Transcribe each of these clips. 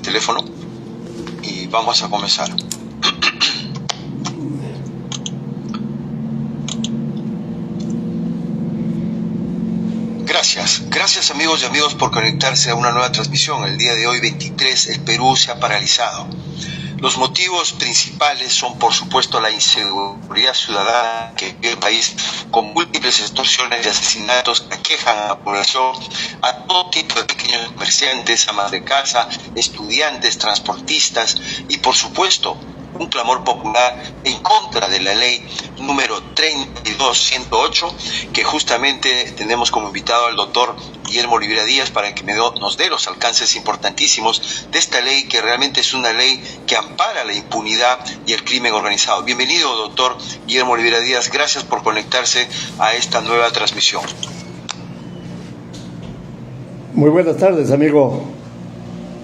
teléfono y vamos a comenzar. Gracias amigos y amigos por conectarse a una nueva transmisión. El día de hoy, 23, el Perú se ha paralizado. Los motivos principales son, por supuesto, la inseguridad ciudadana que vive el país, con múltiples extorsiones y asesinatos que aquejan a la población, a todo tipo de pequeños comerciantes, amas de casa, estudiantes, transportistas y, por supuesto, un clamor popular en contra de la ley número 32108, que justamente tenemos como invitado al doctor Guillermo Olivera Díaz para que nos dé los alcances importantísimos de esta ley, que realmente es una ley que ampara la impunidad y el crimen organizado. Bienvenido, doctor Guillermo Olivera Díaz, gracias por conectarse a esta nueva transmisión. Muy buenas tardes, amigo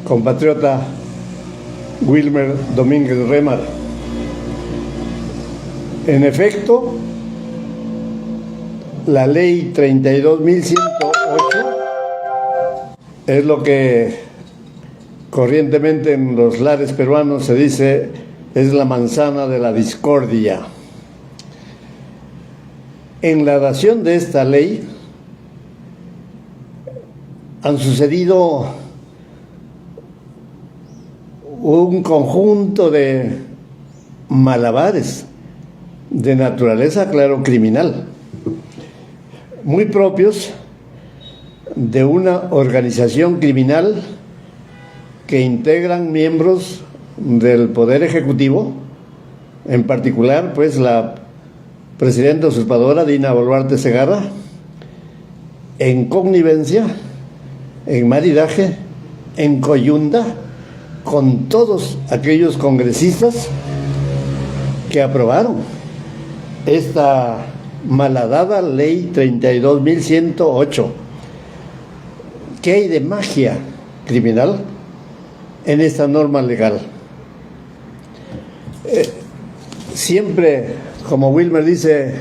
compatriota Wilmer Domínguez Remar. En efecto, la ley 32.108 es lo que corrientemente en los lares peruanos se dice es la manzana de la discordia. En la dación de esta ley han sucedido un conjunto de malabares de naturaleza, claro, criminal, muy propios de una organización criminal que integran miembros del Poder Ejecutivo, en particular, pues, la presidenta usurpadora Dina Boluarte Segarra, en connivencia, en maridaje, en coyunda, con todos aquellos congresistas que aprobaron esta malhadada ley 32.108. ¿Qué hay de magia criminal en esta norma legal? Siempre, como Wilmer dice,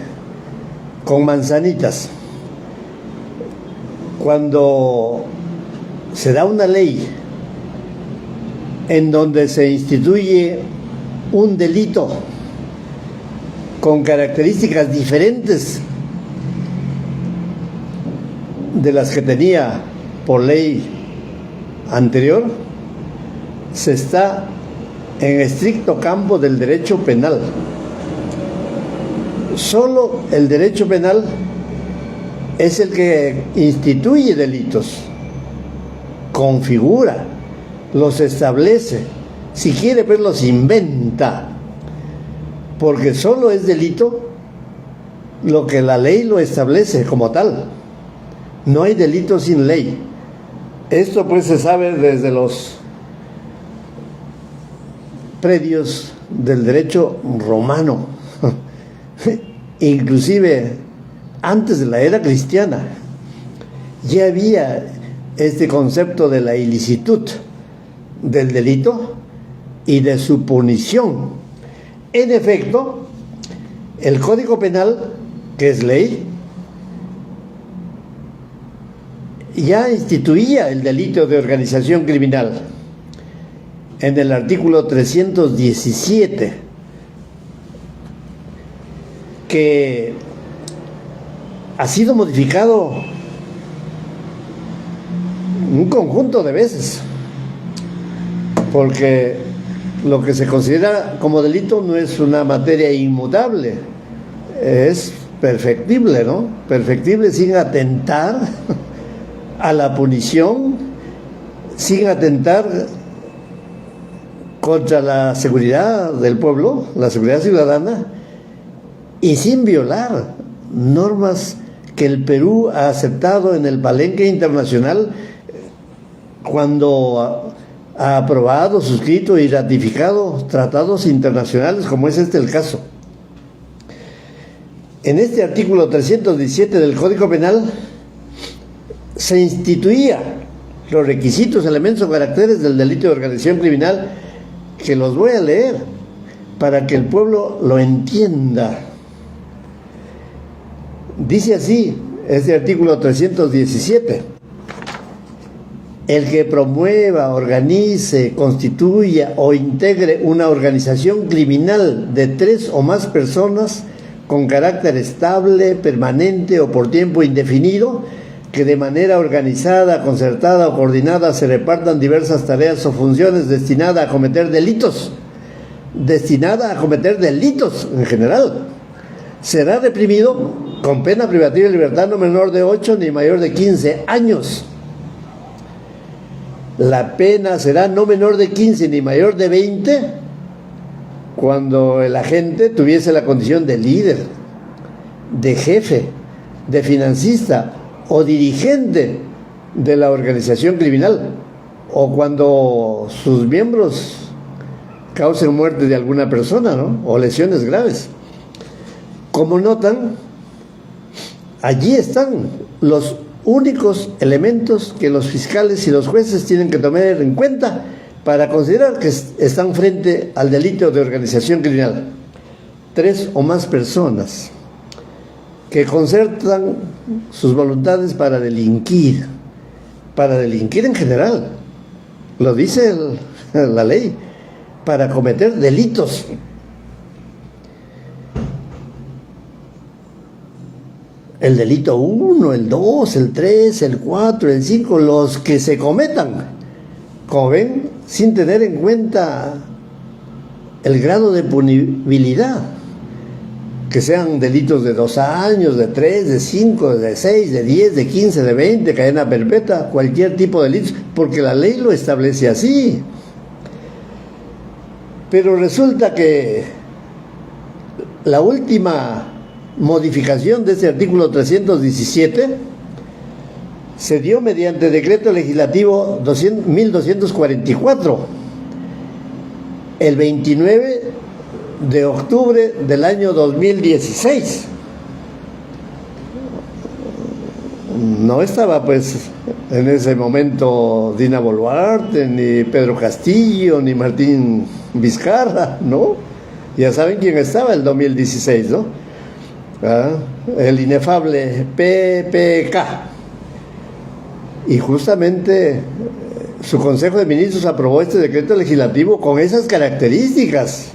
con manzanitas. Cuando se da una ley en donde se instituye un delito con características diferentes de las que tenía por ley anterior, se está en estricto campo del derecho penal. Solo el derecho penal es el que instituye delitos, configura, los establece, si quiere pues los inventa, porque solo es delito lo que la ley lo establece como tal. No hay delito sin ley. Esto pues se sabe desde los predios del derecho romano, inclusive antes de la era cristiana ya había este concepto de la ilicitud del delito y de su punición. En efecto, el Código Penal, que es ley, ya instituía el delito de organización criminal en el artículo 317, que ha sido modificado un conjunto de veces, porque lo que se considera como delito no es una materia inmutable, es perfectible, ¿no? Perfectible sin atentar a la punición, sin atentar contra la seguridad del pueblo, la seguridad ciudadana, y sin violar normas que el Perú ha aceptado en el palenque internacional cuando ha aprobado, suscrito y ratificado tratados internacionales, como es el caso. En este artículo 317 del Código Penal se instituía los requisitos, elementos o caracteres del delito de organización criminal, que los voy a leer para que el pueblo lo entienda. Dice así este artículo 317: El que promueva, organice, constituya o integre una organización criminal de 3 o más personas con carácter estable, permanente o por tiempo indefinido, que de manera organizada, concertada o coordinada se repartan diversas tareas o funciones destinadas a cometer delitos en general, será reprimido con pena privativa de libertad no menor de 8 ni mayor de 15 años. La pena será no menor de 15 ni mayor de 20 cuando el agente tuviese la condición de líder, de jefe, de financista o dirigente de la organización criminal, o cuando sus miembros causen muerte de alguna persona, ¿no?, o lesiones graves. Como notan, allí están los únicos elementos que los fiscales y los jueces tienen que tomar en cuenta para considerar que están frente al delito de organización criminal. 3 o más personas que concertan sus voluntades para delinquir en general, lo dice la ley, para cometer delitos. El delito 1, el 2, el 3, el 4, el 5, los que se cometan, como ven, sin tener en cuenta el grado de punibilidad, que sean delitos de 2 años, de 3, de 5, de 6, de 10, de 15, de 20, cadena perpetua, cualquier tipo de delitos, porque la ley lo establece así. Pero resulta que la última modificación de este artículo 317 se dio mediante decreto legislativo 1244 el 29 de octubre del año 2016. No estaba pues en ese momento Dina Boluarte, ni Pedro Castillo, ni Martín Vizcarra, ¿no? Ya saben quién estaba el 2016, ¿no? El inefable PPK. Y justamente su Consejo de Ministros aprobó este decreto legislativo con esas características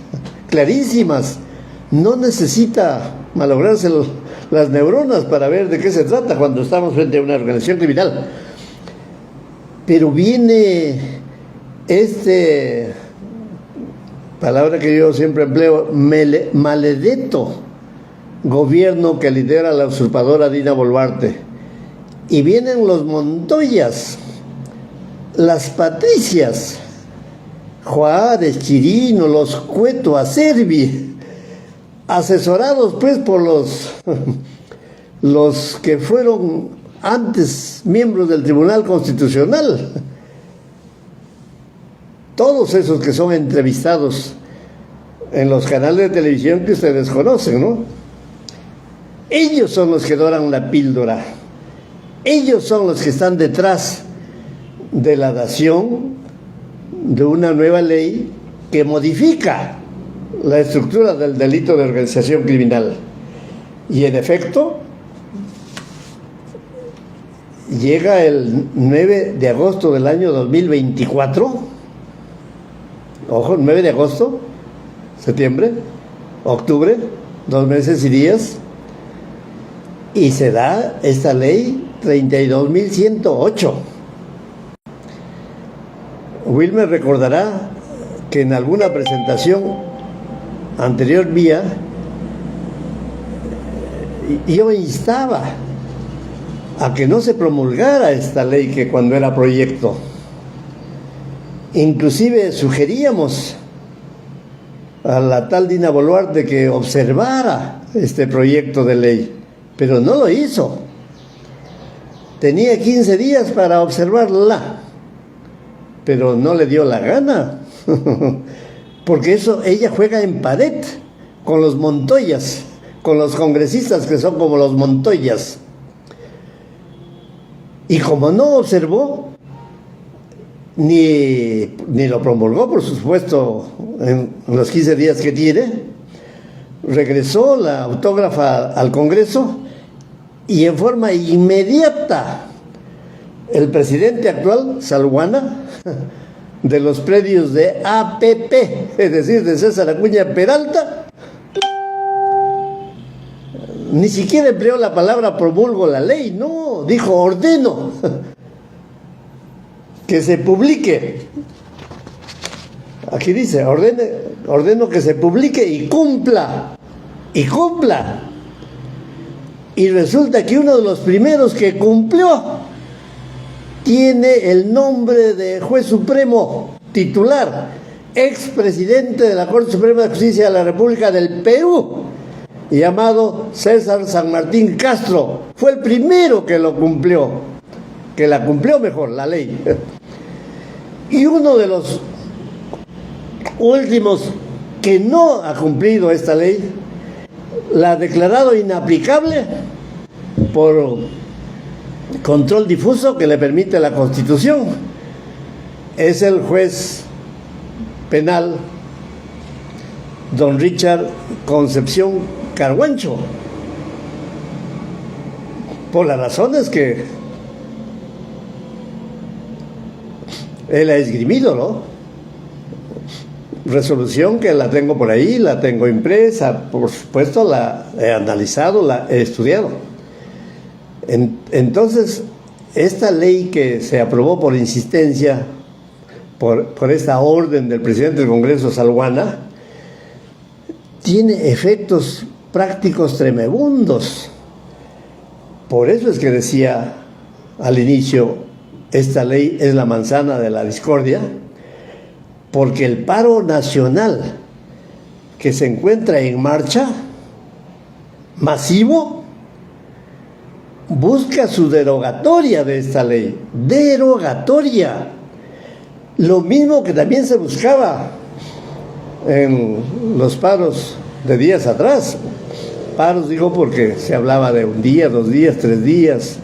clarísimas. No necesita malograrse las neuronas para ver de qué se trata cuando estamos frente a una organización criminal. Pero viene palabra que yo siempre empleo, maledetto gobierno que lidera la usurpadora Dina Boluarte. Y vienen los Montoyas, las Patricias, Juárez, Chirino, los Cueto, Acerbi, asesorados pues por los que fueron antes miembros del Tribunal Constitucional. Todos esos que son entrevistados en los canales de televisión que ustedes conocen, ¿no? Ellos son los que doran la píldora. Ellos son los que están detrás de la dación de una nueva ley que modifica la estructura del delito de organización criminal. Y en efecto, llega el 9 de agosto del año 2024, ojo, 9 de agosto, septiembre, octubre, 2 meses y días, y se da esta ley 32.108. Wilmer recordará que en alguna presentación anterior mía, yo instaba a que no se promulgara esta ley que cuando era proyecto. Inclusive sugeríamos a la tal Dina Boluarte que observara este proyecto de ley, pero no lo hizo. Tenía 15 días para observarla, pero no le dio la gana, porque eso ella juega en pared con los Montoyas, con los congresistas que son como los Montoyas. Y como no observó, ni lo promulgó, por supuesto, en los 15 días que tiene, regresó la autógrafa al Congreso y en forma inmediata el presidente actual, Salguana, de los predios de APP, es decir, de César Acuña Peralta, ni siquiera empleó la palabra promulgo la ley, no, dijo ordeno que se publique. Aquí dice, ordeno que se publique y cumpla, y cumpla. Y resulta que uno de los primeros que cumplió tiene el nombre de juez supremo titular, expresidente de la Corte Suprema de Justicia de la República del Perú, llamado César San Martín Castro. Fue el primero que lo cumplió, que la cumplió mejor, la ley. Y uno de los últimos que no ha cumplido esta ley, la ha declarado inaplicable por control difuso que le permite la Constitución, es el juez penal don Richard Concepción Carhuancho, por las razones que él ha esgrimido, ¿no? Resolución que la tengo por ahí, la tengo impresa, por supuesto la he analizado, la he estudiado. Entonces, esta ley que se aprobó por insistencia, por esta orden del presidente del Congreso, Salguana, tiene efectos prácticos tremebundos. Por eso es que decía al inicio, esta ley es la manzana de la discordia, porque el paro nacional que se encuentra en marcha, masivo, busca su derogatoria de esta ley. Derogatoria. Lo mismo que también se buscaba en los paros de días atrás. Paros, digo, porque se hablaba de un día, 2 días, 3 días,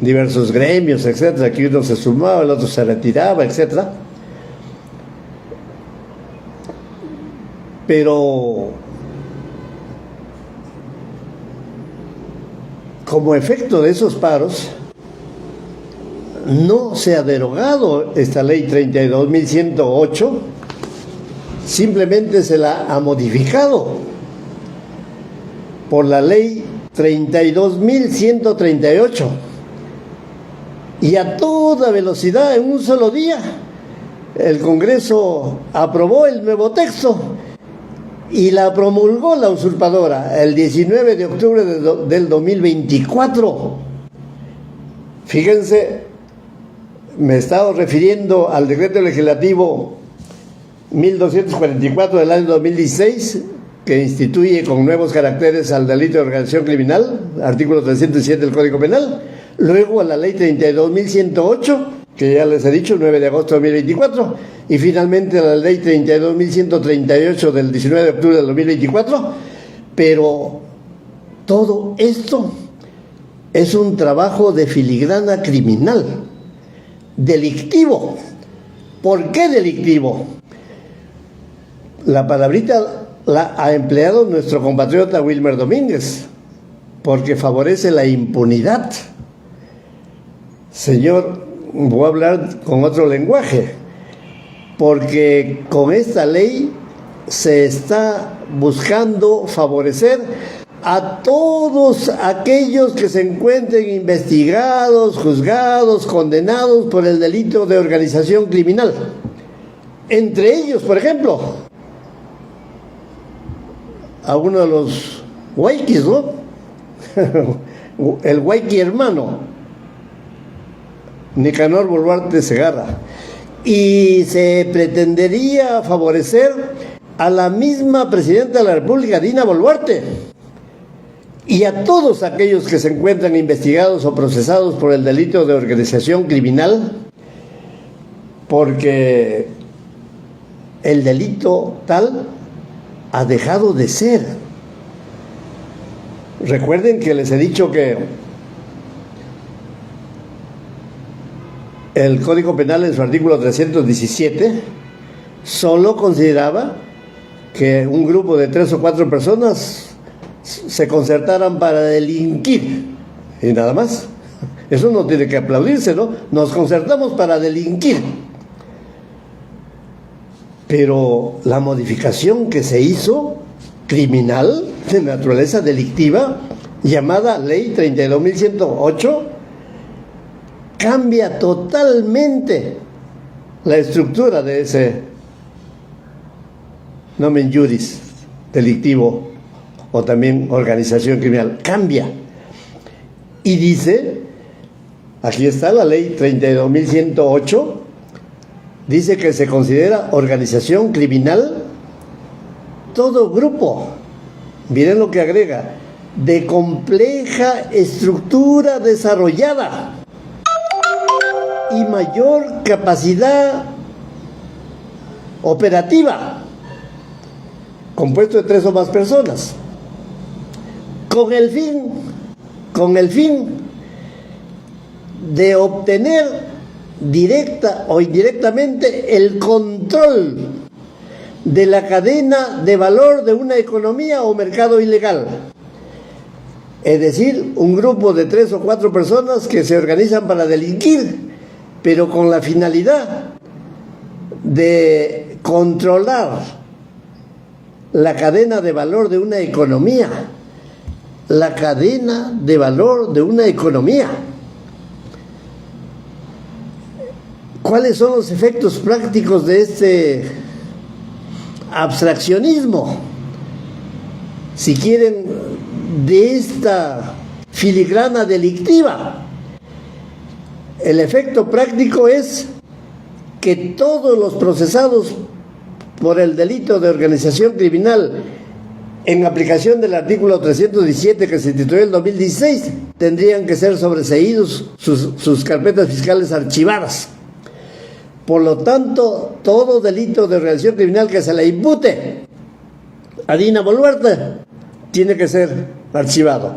diversos gremios, etcétera. Aquí uno se sumaba, el otro se retiraba, etcétera. Pero como efecto de esos paros, no se ha derogado esta ley 32.108, simplemente se la ha modificado por la ley 32.138, y a toda velocidad, en un solo día, el Congreso aprobó el nuevo texto y la promulgó la usurpadora el 19 de octubre del 2024. Fíjense, me he estado refiriendo al decreto legislativo 1244 del año 2016, que instituye con nuevos caracteres al delito de organización criminal, artículo 307 del Código Penal, luego a la ley 32.108, que ya les he dicho, 9 de agosto de 2024, y finalmente a la ley 32.138 del 19 de octubre del 2024, pero todo esto es un trabajo de filigrana criminal, delictivo. ¿Por qué delictivo? La palabrita la ha empleado nuestro compatriota Wilmer Domínguez, porque favorece la impunidad. Señor, voy a hablar con otro lenguaje, porque con esta ley se está buscando favorecer a todos aquellos que se encuentren investigados, juzgados, condenados por el delito de organización criminal. Entre ellos, por ejemplo, a uno de los huayquis, ¿no? El huayqui hermano, Nicanor Boluarte Segarra. Y se pretendería favorecer a la misma presidenta de la República, Dina Boluarte, y a todos aquellos que se encuentran investigados o procesados por el delito de organización criminal, porque el delito tal ha dejado de ser. Recuerden que les he dicho que el Código Penal, en su artículo 317, solo consideraba que un grupo de 3 o 4 personas se concertaran para delinquir, y nada más. Eso no tiene que aplaudirse, ¿no? Nos concertamos para delinquir. Pero la modificación que se hizo, criminal, de naturaleza delictiva, llamada Ley 32.108, cambia totalmente la estructura de ese nomen juris delictivo o también organización criminal. Cambia. Y dice, aquí está la Ley 32.108, dice que se considera organización criminal todo grupo, miren lo que agrega, de compleja estructura desarrollada y mayor capacidad operativa, compuesto de 3 o más personas, con el fin de obtener directa o indirectamente el control de la cadena de valor de una economía o mercado ilegal. Es decir, un grupo de 3 o 4 personas que se organizan para delinquir, pero con la finalidad de controlar la cadena de valor de una economía. La cadena de valor de una economía. ¿Cuáles son los efectos prácticos de este abstraccionismo? Si quieren, de esta filigrana delictiva. El efecto práctico es que todos los procesados por el delito de organización criminal en aplicación del artículo 317 que se instituyó en 2016 tendrían que ser sobreseídos, sus carpetas fiscales archivadas. Por lo tanto, todo delito de organización criminal que se le impute a Dina Boluarte tiene que ser archivado.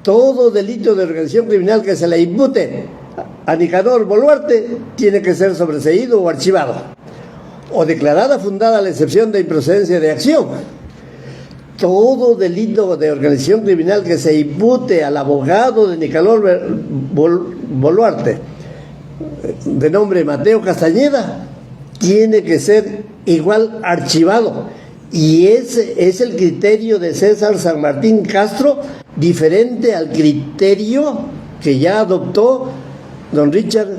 Todo delito de organización criminal que se le impute a Nicanor Boluarte tiene que ser sobreseído o archivado, o declarada fundada la excepción de improcedencia de acción. Todo delito de organización criminal que se impute al abogado de Nicanor Boluarte, de nombre Mateo Castañeda, tiene que ser igual archivado. Y ese es el criterio de César San Martín Castro, diferente al criterio que ya adoptó don Richard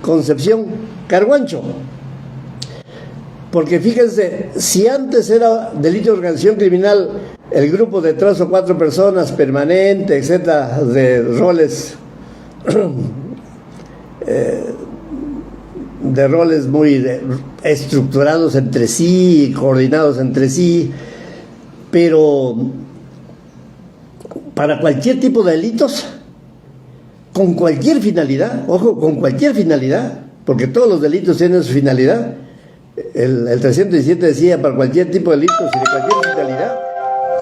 Concepción Carguancho. Porque fíjense, si antes era delito de organización criminal el grupo de 3 o 4 personas permanente, etcétera, de roles muy estructurados entre sí, coordinados entre sí, pero para cualquier tipo de delitos, con cualquier finalidad, ojo, con cualquier finalidad, porque todos los delitos tienen su finalidad. El 317 decía para cualquier tipo de delitos y de cualquier finalidad.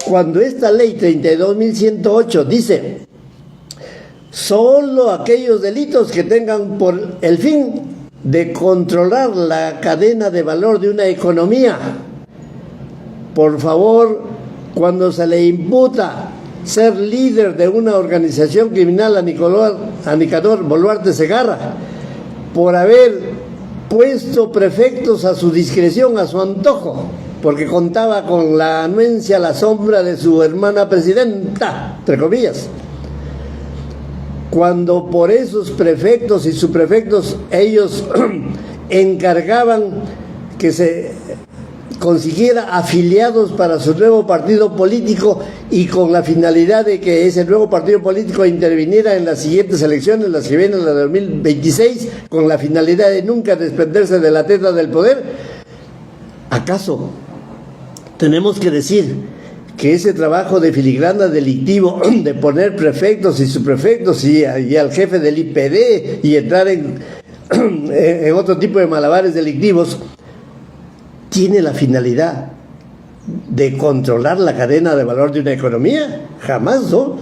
Cuando esta ley 32.108 dice solo aquellos delitos que tengan por el fin de controlar la cadena de valor de una economía, por favor, cuando se le imputa ser líder de una organización criminal a Nicanor Boluarte Segarra por haber puesto prefectos a su discreción, a su antojo, porque contaba con la anuencia a la sombra de su hermana presidenta, entre comillas. Cuando por esos prefectos y subprefectos ellos encargaban que se consiguiera afiliados para su nuevo partido político y con la finalidad de que ese nuevo partido político interviniera en las siguientes elecciones, las que vienen, la de 2026, con la finalidad de nunca desprenderse de la teta del poder. ¿Acaso tenemos que decir que ese trabajo de filigrana delictivo de poner prefectos y subprefectos y al jefe del IPD y entrar en otro tipo de malabares delictivos tiene la finalidad de controlar la cadena de valor de una economía? Jamás, ¿no?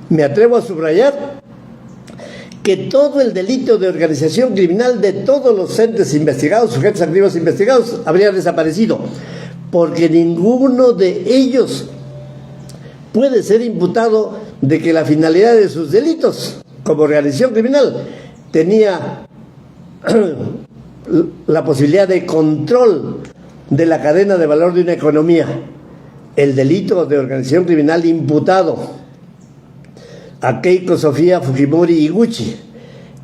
Me atrevo a subrayar que todo el delito de organización criminal de todos los entes investigados, sujetos activos investigados, habría desaparecido, porque ninguno de ellos puede ser imputado de que la finalidad de sus delitos como organización criminal, tenía la posibilidad de control de la cadena de valor de una economía. El delito de organización criminal imputado a Keiko Sofía Fujimori Iguchi,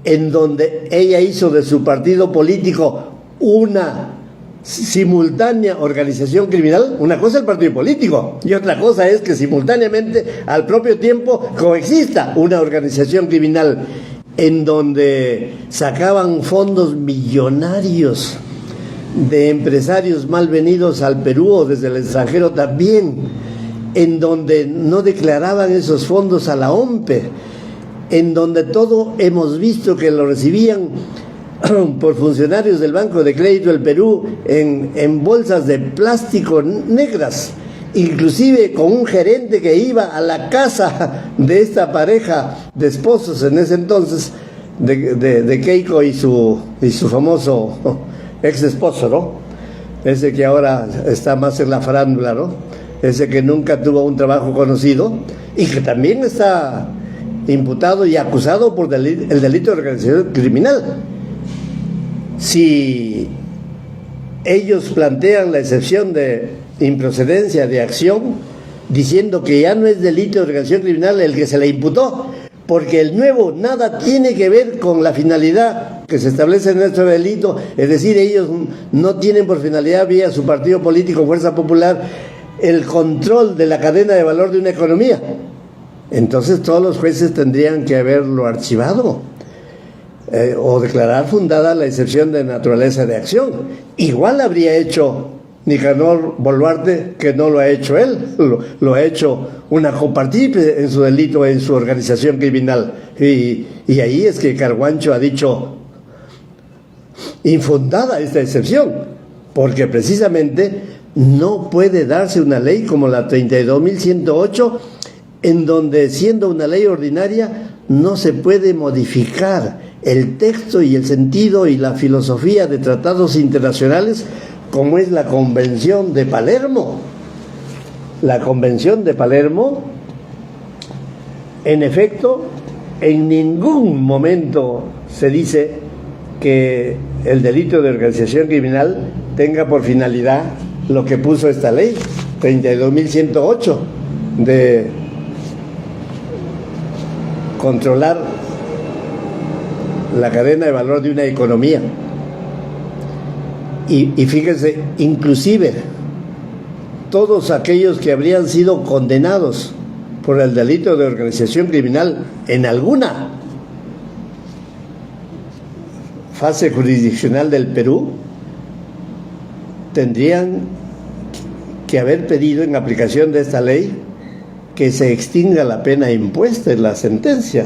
en donde ella hizo de su partido político una simultánea organización criminal. Una cosa es el partido político y otra cosa es que simultáneamente, al propio tiempo, coexista una organización criminal en donde sacaban fondos millonarios de empresarios malvenidos al Perú o desde el extranjero también, en donde no declaraban esos fondos a la OMPE, en donde todo hemos visto que lo recibían por funcionarios del Banco de Crédito del Perú en bolsas de plástico negras, inclusive con un gerente que iba a la casa de esta pareja de esposos en ese entonces, de Keiko y su famoso ex esposo, ¿no? Ese que ahora está más en la farándula, ¿no? Ese que nunca tuvo un trabajo conocido y que también está imputado y acusado por el delito de organización criminal. Si ellos plantean la excepción de improcedencia de acción, diciendo que ya no es delito de organización criminal el que se le imputó, porque el nuevo nada tiene que ver con la finalidad que se establece en nuestro delito, es decir, ellos no tienen por finalidad, vía su partido político Fuerza Popular, el control de la cadena de valor de una economía. Entonces todos los jueces tendrían que haberlo archivado o declarar fundada la excepción de naturaleza de acción. Igual habría hecho Nicanor Boluarte, que no lo ha hecho él, lo ha hecho una copartícipe en su delito, en su organización criminal. Y ahí es que Carguancho ha dicho infundada esta excepción, porque precisamente no puede darse una ley como la 32.108, en donde, siendo una ley ordinaria, no se puede modificar el texto y el sentido y la filosofía de tratados internacionales, como es la Convención de Palermo. La Convención de Palermo, en efecto, en ningún momento se dice que el delito de organización criminal tenga por finalidad lo que puso esta ley 32.108 de controlar la cadena de valor de una economía. Y fíjense, inclusive todos aquellos que habrían sido condenados por el delito de organización criminal en alguna fase jurisdiccional del Perú tendrían que haber pedido, en aplicación de esta ley, que se extinga la pena impuesta en la sentencia,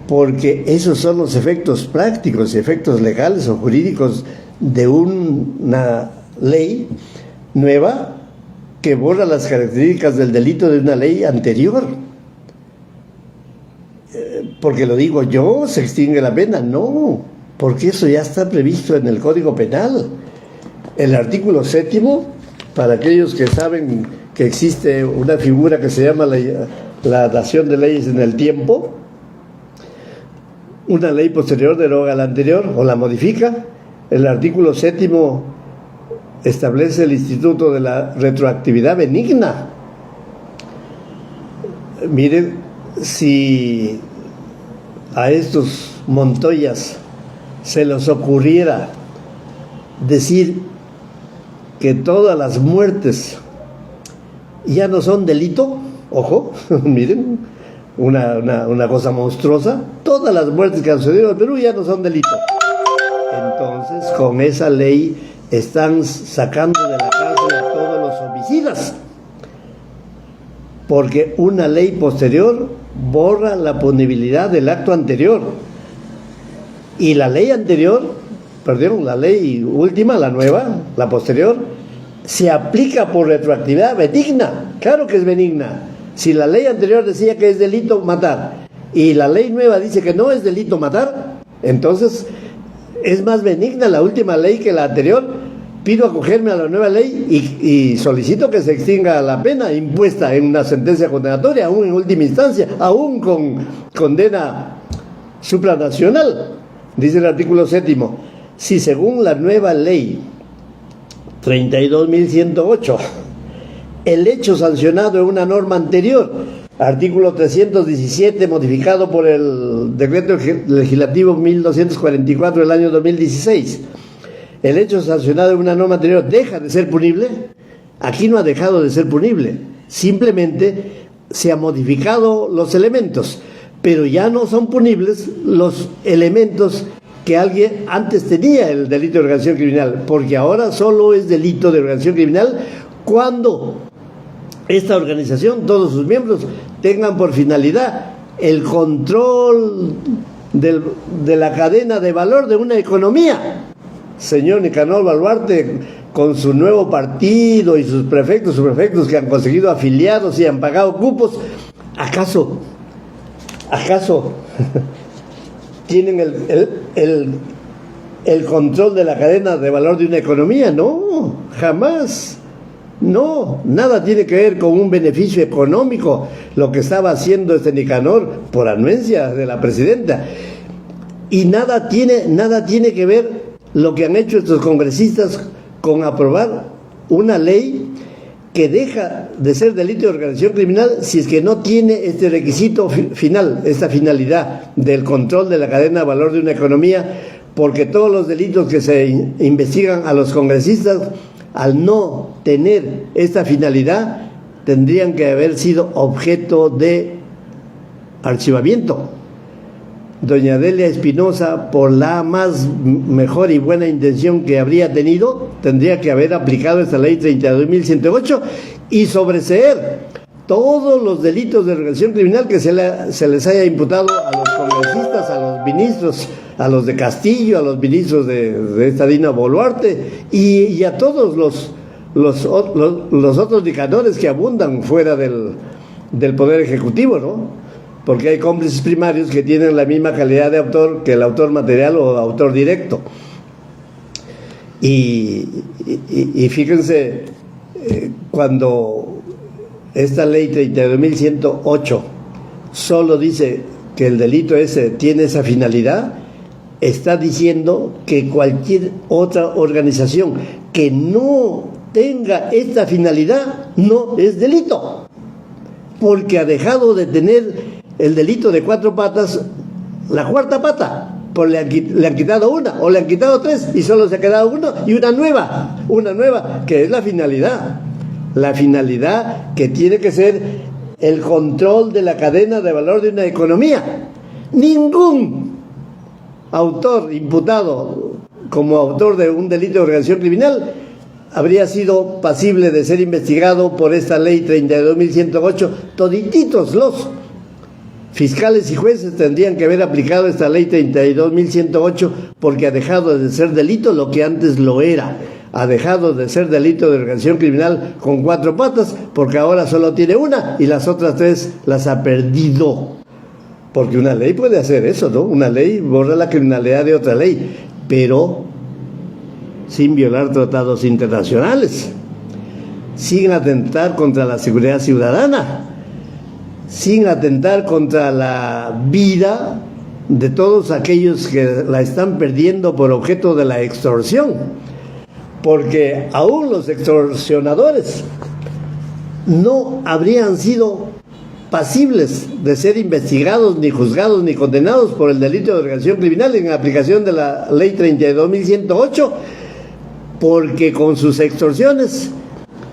porque esos son los efectos prácticos y efectos legales o jurídicos de una ley nueva que borra las características del delito de una ley anterior. Porque lo digo yo, se extingue la pena, no, porque eso ya está previsto en el Código Penal. El artículo 7, para aquellos que saben que existe una figura que se llama la dación de leyes en el tiempo, una ley posterior deroga a la anterior o la modifica. El artículo 7 establece el instituto de la retroactividad benigna. Miren, si a estos Montoyas se les ocurriera decir que todas las muertes ya no son delito, ojo, miren, una cosa monstruosa, todas las muertes que han sucedido en Perú ya no son delito. Entonces, con esa ley están sacando de la cárcel a todos los homicidas, porque una ley posterior borra la punibilidad del acto anterior, y la ley anterior, perdón, la ley última, la nueva, la posterior, se aplica por retroactividad benigna. Claro que es benigna. Si la ley anterior decía que es delito matar y la ley nueva dice que no es delito matar, entonces es más benigna la última ley que la anterior, pido acogerme a la nueva ley y solicito que se extinga la pena impuesta en una sentencia condenatoria, aún en última instancia, aún con condena supranacional. Dice el artículo 7º, si según la nueva ley 32.108, el hecho sancionado en una norma anterior, artículo 317, modificado por el decreto legislativo 1244 del año 2016, el hecho sancionado en una norma anterior deja de ser punible, aquí no ha dejado de ser punible, simplemente se han modificado los elementos, pero ya no son punibles los elementos que alguien antes tenía el delito de organización criminal, porque ahora solo es delito de organización criminal cuando esta organización, todos sus miembros, tengan por finalidad el control de la cadena de valor de una economía. Señor Nicanor Baluarte, con su nuevo partido y sus prefectos, subprefectos que han conseguido afiliados y han pagado cupos, ¿acaso tienen el control de la cadena de valor de una economía? No, jamás. No, nada tiene que ver con un beneficio económico lo que estaba haciendo este Nicanor por anuencia de la presidenta. Y nada tiene que ver lo que han hecho estos congresistas con aprobar una ley que deja de ser delito de organización criminal si es que no tiene este requisito final, esta finalidad del control de la cadena de valor de una economía, porque todos los delitos que se investigan a los congresistas, al no tener esta finalidad, tendrían que haber sido objeto de archivamiento. Doña Delia Espinosa, por la más mejor y buena intención que habría tenido, tendría que haber aplicado esta ley 32.108 y sobreseer todos los delitos de organización criminal que se les haya imputado a los congresistas, a los ministros, a los de Castillo, a los ministros de esta Dina Boluarte y a todos los otros Nicanores que abundan fuera del Poder Ejecutivo, ¿no? Porque hay cómplices primarios que tienen la misma calidad de autor que el autor material o autor directo. Y fíjense, cuando esta ley 32.108 solo dice que el delito ese tiene esa finalidad, está diciendo que cualquier otra organización que no tenga esta finalidad no es delito, porque ha dejado de tener el delito de 4 patas, la cuarta pata, pues le han quitado una, o le han quitado 3 y solo se ha quedado uno, y una nueva, que es la finalidad que tiene que ser el control de la cadena de valor de una economía. Ningún autor imputado como autor de un delito de organización criminal habría sido pasible de ser investigado por esta ley 32.108. Todititos los fiscales y jueces tendrían que haber aplicado esta ley 32.108 porque ha dejado de ser delito lo que antes lo era. Ha dejado de ser delito de organización criminal con 4 patas porque ahora solo tiene una y las otras 3 las ha perdido. Porque una ley puede hacer eso, ¿no? Una ley borra la criminalidad de otra ley, pero sin violar tratados internacionales, sin atentar contra la seguridad ciudadana, sin atentar contra la vida de todos aquellos que la están perdiendo por objeto de la extorsión, porque aún los extorsionadores no habrían sido pasibles de ser investigados, ni juzgados, ni condenados por el delito de organización criminal en aplicación de la ley 32.108, porque con sus extorsiones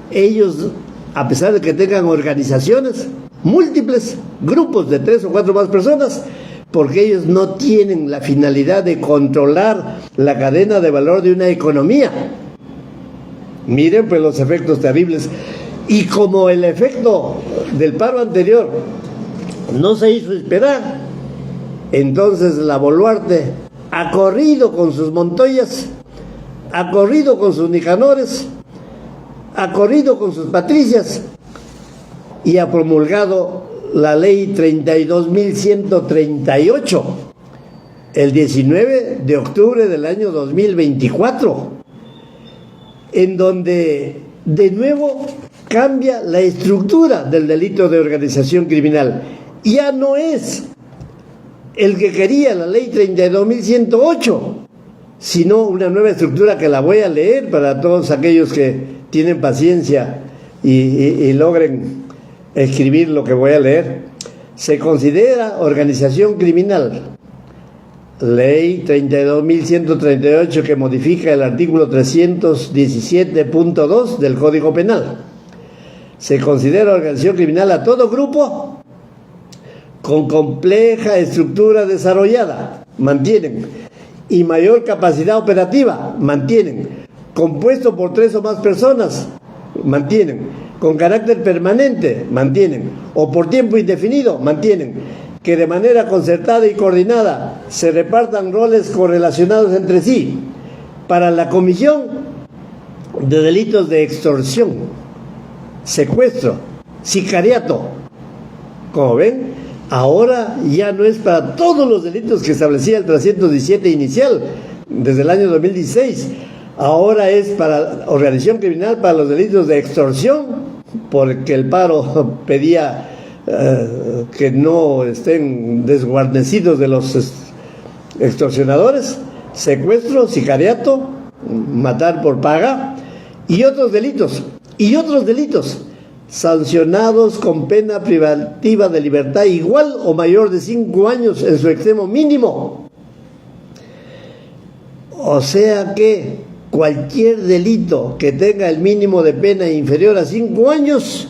ellos, a pesar de que tengan organizaciones múltiples, grupos de 3 o 4 más personas, porque ellos no tienen la finalidad de controlar la cadena de valor de una economía. Miren pues los efectos terribles. Y como el efecto del paro anterior no se hizo esperar, entonces la Boluarte ha corrido con sus Montoyas, ha corrido con sus Nicanores, ha corrido con sus Patricias y ha promulgado la ley 32.138 el 19 de octubre del año 2024. en donde de nuevo cambia la estructura del delito de organización criminal. Ya no es el que quería la ley 32.108, sino una nueva estructura que la voy a leer para todos aquellos que tienen paciencia y logren escribir lo que voy a leer. Se considera organización criminal. Ley 32.138, que modifica el artículo 317.2 del Código Penal. Se considera organización criminal a todo grupo con compleja estructura desarrollada, mantienen, y mayor capacidad operativa, mantienen, compuesto por 3 o más personas, mantienen, con carácter permanente, mantienen, o por tiempo indefinido, mantienen, que de manera concertada y coordinada se repartan roles correlacionados entre sí para la comisión de delitos de extorsión, secuestro, sicariato. Como ven, ahora ya no es para todos los delitos que establecía el 317 inicial desde el año 2016. Ahora es para organización criminal para los delitos de extorsión, porque el paro pedía que no estén desguarnecidos de los extorsionadores, secuestro, sicariato, matar por paga y otros delitos sancionados con pena privativa de libertad igual o mayor de 5 años en su extremo mínimo. O sea que cualquier delito que tenga el mínimo de pena inferior a 5 años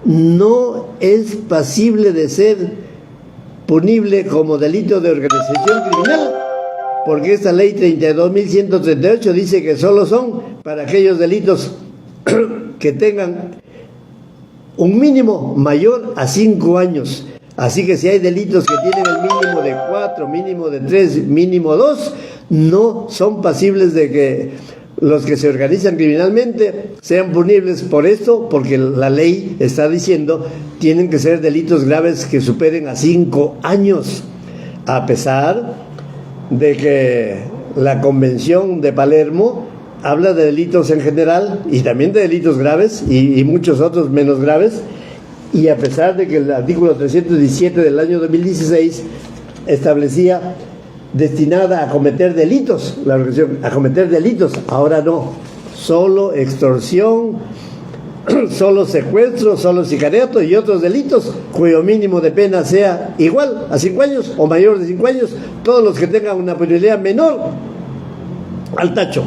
no es pasible de ser punible como delito de organización criminal, porque esta ley 32.138 dice que solo son para aquellos delitos que tengan un mínimo mayor a 5 años. Así que si hay delitos que tienen el mínimo de 4, mínimo de 3, mínimo 2, no son pasibles de que los que se organizan criminalmente sean punibles por esto, porque la ley está diciendo tienen que ser delitos graves que superen a 5 años, a pesar de que la Convención de Palermo habla de delitos en general y también de delitos graves y muchos otros menos graves, y a pesar de que el artículo 317 del año 2016 establecía destinada a cometer delitos, la organización a cometer delitos, ahora no, solo extorsión, solo secuestro, solo sicariato y otros delitos cuyo mínimo de pena sea igual a 5 años o mayor de 5 años, todos los que tengan una punibilidad menor al tacho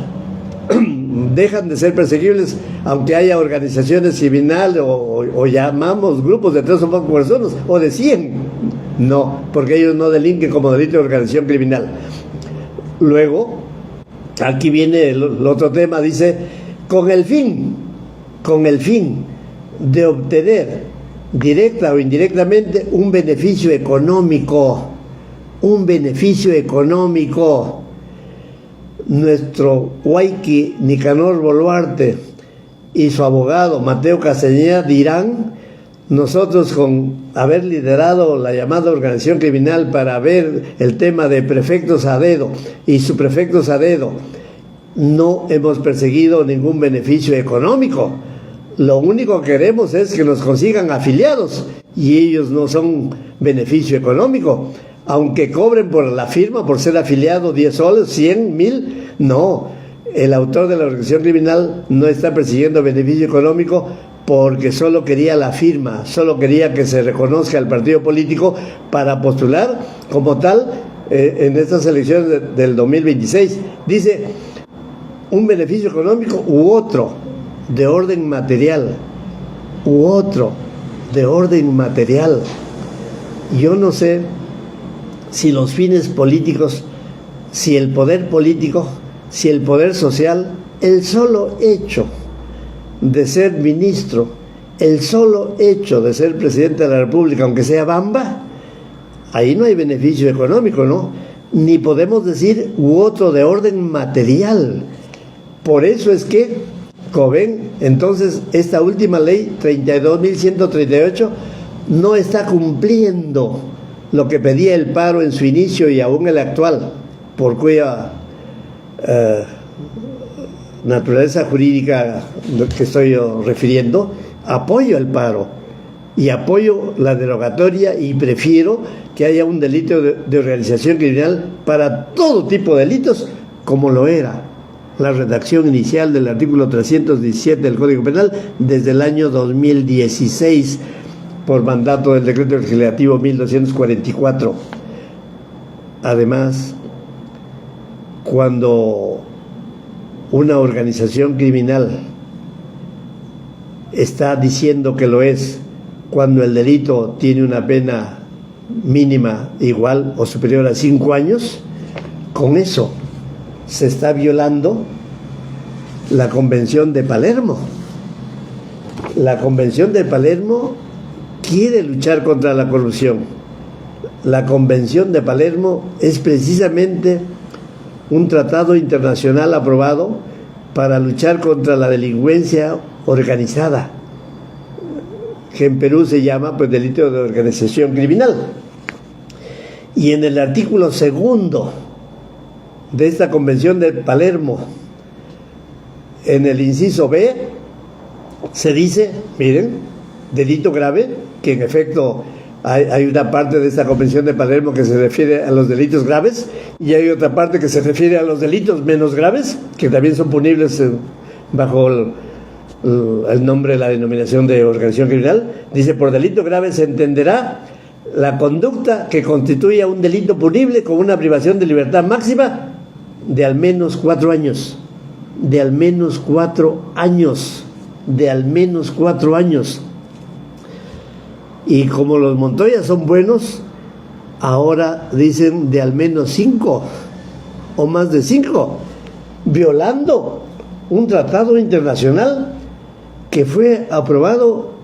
dejan de ser perseguibles, aunque haya organizaciones criminales o llamamos grupos de 3 o más personas o de 100. No, porque ellos no delinquen como delito de organización criminal. Luego, aquí viene el otro tema, dice, con el fin de obtener directa o indirectamente un beneficio económico. Nuestro Huayqui Nicanor Boluarte y su abogado Mateo Castañeda dirán: nosotros, con haber liderado la llamada organización criminal para ver el tema de prefectos a dedo y subprefectos a dedo, no hemos perseguido ningún beneficio económico. Lo único que queremos es que nos consigan afiliados, y ellos no son beneficio económico. Aunque cobren por la firma, por ser afiliado 10 soles, 100, 1000, no. El autor de la organización criminal no está persiguiendo beneficio económico porque solo quería la firma, solo quería que se reconozca el partido político para postular como tal en estas elecciones del 2026. Dice, un beneficio económico u otro de orden material, Yo no sé si los fines políticos, si el poder político, si el poder social, el solo hecho de ser ministro, el solo hecho de ser presidente de la República, aunque sea bamba, ahí no hay beneficio económico, ¿no? Ni podemos decir u otro de orden material. Por eso es que, como ven, entonces esta última ley, 32.138, no está cumpliendo lo que pedía el paro en su inicio y aún el actual, por cuya naturaleza jurídica que estoy yo refiriendo, apoyo el paro y apoyo la derogatoria y prefiero que haya un delito de organización criminal para todo tipo de delitos, como lo era la redacción inicial del artículo 317 del Código Penal desde el año 2016 por mandato del Decreto Legislativo 1244. Además, cuando una organización criminal está diciendo que lo es, cuando el delito tiene una pena mínima igual o superior a 5 años, con eso se está violando la Convención de Palermo. La Convención de Palermo quiere luchar contra la corrupción. La Convención de Palermo es precisamente un tratado internacional aprobado para luchar contra la delincuencia organizada, que en Perú se llama pues delito de organización criminal. Y en el artículo 2 de esta Convención de Palermo, en el inciso B, se dice, miren, delito grave, que en efecto hay una parte de esta Convención de Palermo que se refiere a los delitos graves y hay otra parte que se refiere a los delitos menos graves, que también son punibles bajo el nombre, la denominación de organización criminal. Dice, por delito grave se entenderá la conducta que constituya un delito punible con una privación de libertad máxima de al menos 4 años. De al menos 4 años. De al menos 4 años. Y como los Montoya son buenos, ahora dicen de al menos 5 o más de 5, violando un tratado internacional que fue aprobado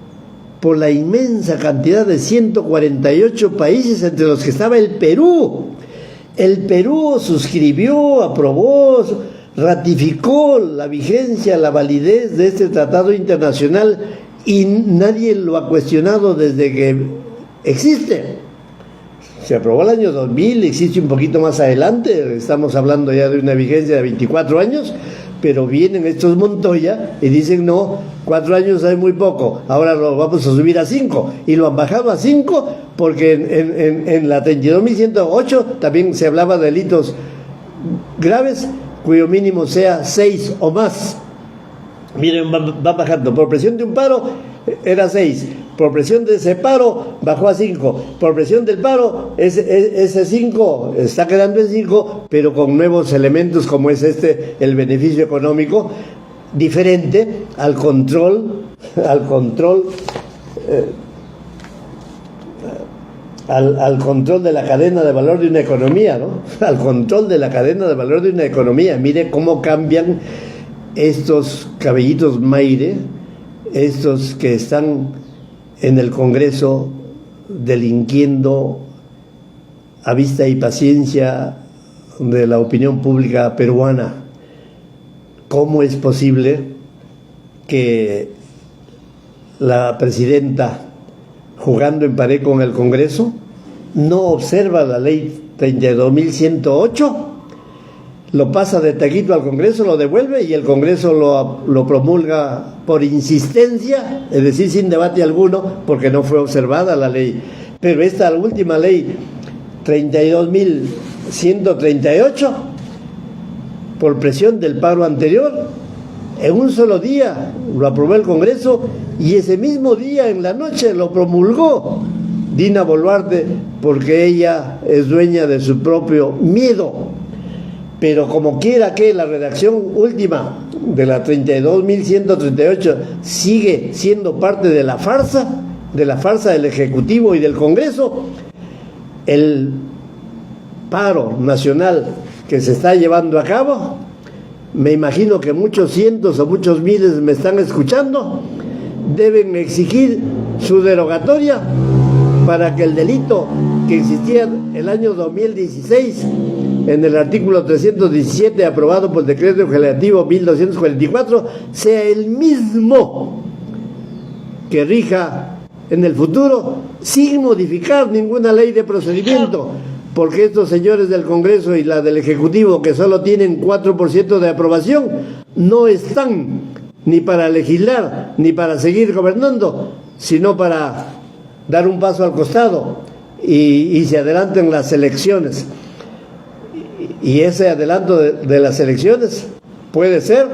por la inmensa cantidad de 148 países, entre los que estaba el Perú. El Perú suscribió, aprobó, ratificó la vigencia, la validez de este tratado internacional y nadie lo ha cuestionado desde que existe. Se aprobó el año 2000, existe un poquito más adelante, estamos hablando ya de una vigencia de 24 años, pero vienen estos Montoya y dicen no, 4 años es muy poco, ahora lo vamos a subir a 5, y lo han bajado a 5 porque en la 32.108 también se hablaba de delitos graves cuyo mínimo sea 6 o más. Miren, va bajando. Por presión de un paro era 6, por presión de ese paro bajó a 5, por presión del paro ese 5 está quedando en 5, pero con nuevos elementos como es el beneficio económico, diferente al control de la cadena de valor de una economía, ¿no? Al control de la cadena de valor de una economía. Mire cómo cambian estos cabellitos Maire, estos que están en el Congreso delinquiendo a vista y paciencia de la opinión pública peruana. ¿Cómo es posible que la presidenta, jugando en pared con el Congreso, no observa la ley 32.108? Lo pasa de taquito al Congreso, lo devuelve y el Congreso lo promulga por insistencia, es decir, sin debate alguno, porque no fue observada la ley. Pero esta última ley 32.138, por presión del paro anterior, en un solo día lo aprobó el Congreso y ese mismo día en la noche lo promulgó Dina Boluarte, porque ella es dueña de su propio miedo. Pero como quiera que la redacción última de la 32.138 sigue siendo parte de la farsa del Ejecutivo y del Congreso, el paro nacional que se está llevando a cabo, me imagino que muchos cientos o muchos miles me están escuchando, deben exigir su derogatoria para que el delito que existía el año 2016 en el artículo 317 aprobado por el Decreto Legislativo 1244 sea el mismo que rija en el futuro sin modificar ninguna ley de procedimiento, porque estos señores del Congreso y la del Ejecutivo, que solo tienen 4% de aprobación, no están ni para legislar, ni para seguir gobernando, sino para dar un paso al costado y se adelanten las elecciones. Y ese adelanto de las elecciones puede ser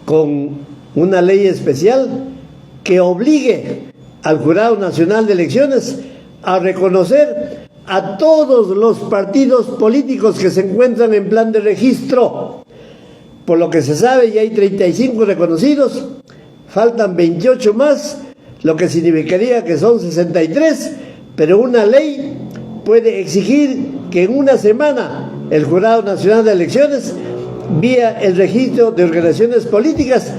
con una ley especial que obligue al Jurado Nacional de Elecciones a reconocer a todos los partidos políticos que se encuentran en plan de registro. Por lo que se sabe, ya hay 35 reconocidos, faltan 28 más, lo que significaría que son 63, pero una ley puede exigir que en una semana el Jurado Nacional de Elecciones, vía el registro de organizaciones políticas,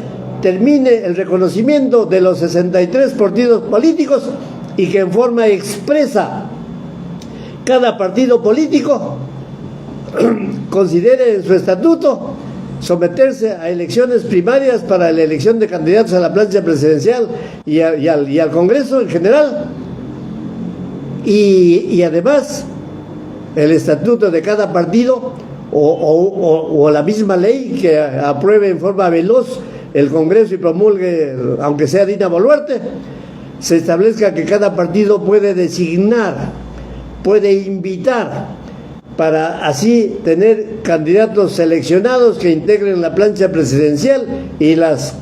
termine el reconocimiento de los 63 partidos políticos y que en forma expresa cada partido político considere en su estatuto someterse a elecciones primarias para la elección de candidatos a la plancha presidencial y al Congreso en general. Y además, el estatuto de cada partido o la misma ley que apruebe en forma veloz el Congreso y promulgue, aunque sea Dina Boluarte, se establezca que cada partido puede designar, puede invitar, para así tener candidatos seleccionados que integren la plancha presidencial y las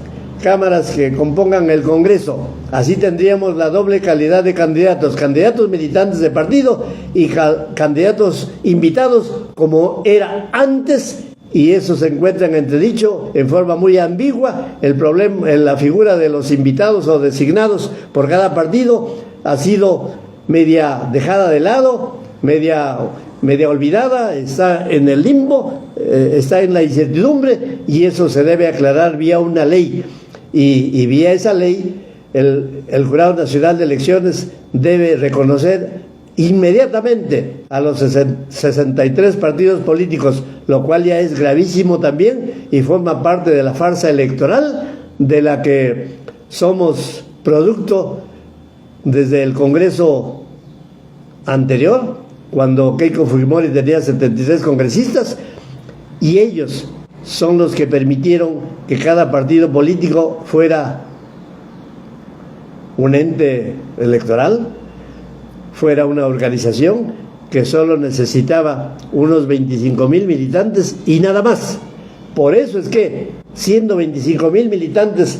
cámaras que compongan el Congreso. Así tendríamos la doble calidad de candidatos, candidatos militantes de partido y candidatos invitados, como era antes, y eso se encuentra en entredicho en forma muy ambigua. El problema en la figura de los invitados o designados por cada partido ha sido media dejada de lado, media olvidada, está en el limbo, está en la incertidumbre, y eso se debe aclarar vía una ley. Y vía esa ley, el Jurado Nacional de Elecciones debe reconocer inmediatamente a los 63 partidos políticos, lo cual ya es gravísimo también y forma parte de la farsa electoral de la que somos producto desde el Congreso anterior, cuando Keiko Fujimori tenía 76 congresistas, y ellos son los que permitieron que cada partido político fuera un ente electoral, fuera una organización que solo necesitaba unos 25,000 militantes y nada más. Por eso es que, siendo 25,000 militantes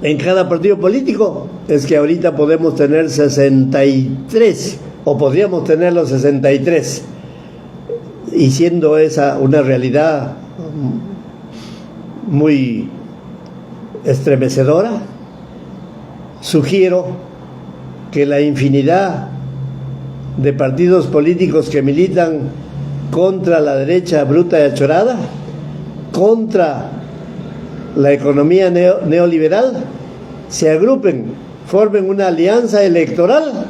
en cada partido político, es que ahorita podemos tener 63, o podríamos tener los 63, y siendo esa una realidad muy estremecedora, sugiero que la infinidad de partidos políticos que militan contra la derecha bruta y achorada, contra la economía neoliberal, se agrupen, formen una alianza electoral.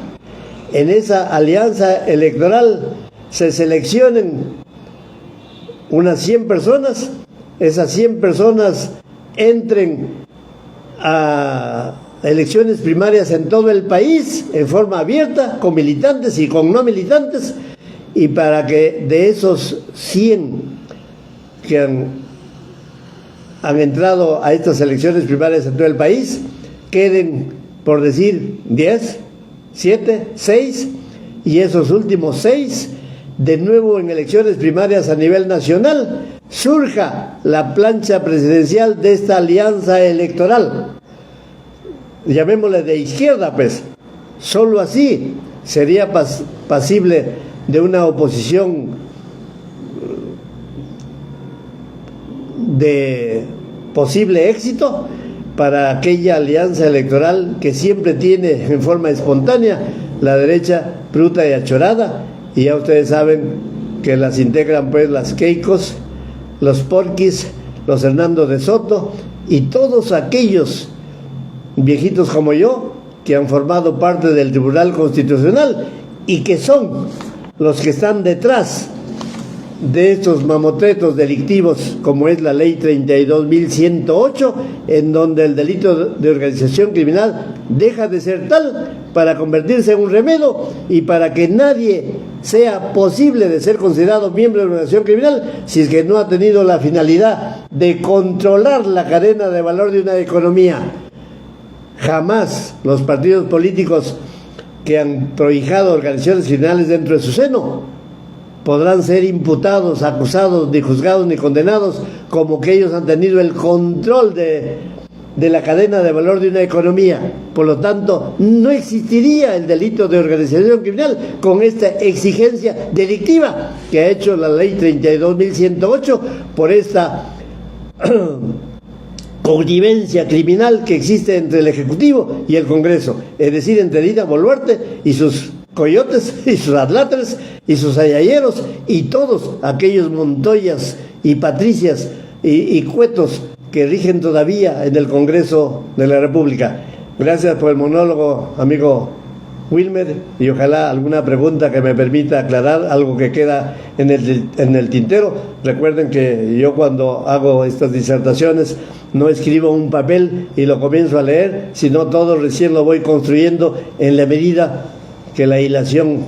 En esa alianza electoral se seleccionen unas 100 personas, esas 100 personas entren a elecciones primarias en todo el país en forma abierta, con militantes y con no militantes, y para que de esos 100 que han entrado a estas elecciones primarias en todo el país, queden, por decir, 10, 7, 6, y esos últimos 6 de nuevo en elecciones primarias a nivel nacional, surja la plancha presidencial de esta alianza electoral, llamémosle de izquierda, pues. Solo así sería pasible de una oposición de posible éxito para aquella alianza electoral que siempre tiene en forma espontánea la derecha bruta y achorada, y ya ustedes saben que las integran pues las Keikos, los Porquis, los Hernando de Soto y todos aquellos viejitos como yo que han formado parte del Tribunal Constitucional y que son los que están detrás de estos mamotretos delictivos como es la ley 32.108, en donde el delito de organización criminal deja de ser tal para convertirse en un remedio y para que nadie sea posible de ser considerado miembro de una organización criminal si es que no ha tenido la finalidad de controlar la cadena de valor de una economía. Jamás los partidos políticos que han prohijado organizaciones criminales dentro de su seno podrán ser imputados, acusados, ni juzgados, ni condenados como que ellos han tenido el control de la cadena de valor de una economía. Por lo tanto, no existiría el delito de organización criminal con esta exigencia delictiva que ha hecho la ley 32.108 por esta connivencia criminal que existe entre el Ejecutivo y el Congreso, es decir, entre Dina Boluarte y sus coyotes y sus atláteres y sus ayayeros y todos aquellos Montoyas y Patricias y cuetos que rigen todavía en el Congreso de la República. Gracias por el monólogo, amigo Wilmer, y ojalá alguna pregunta que me permita aclarar algo que queda en el tintero. Recuerden que yo cuando hago estas disertaciones no escribo un papel y lo comienzo a leer, sino todo recién lo voy construyendo en la medida que la hilación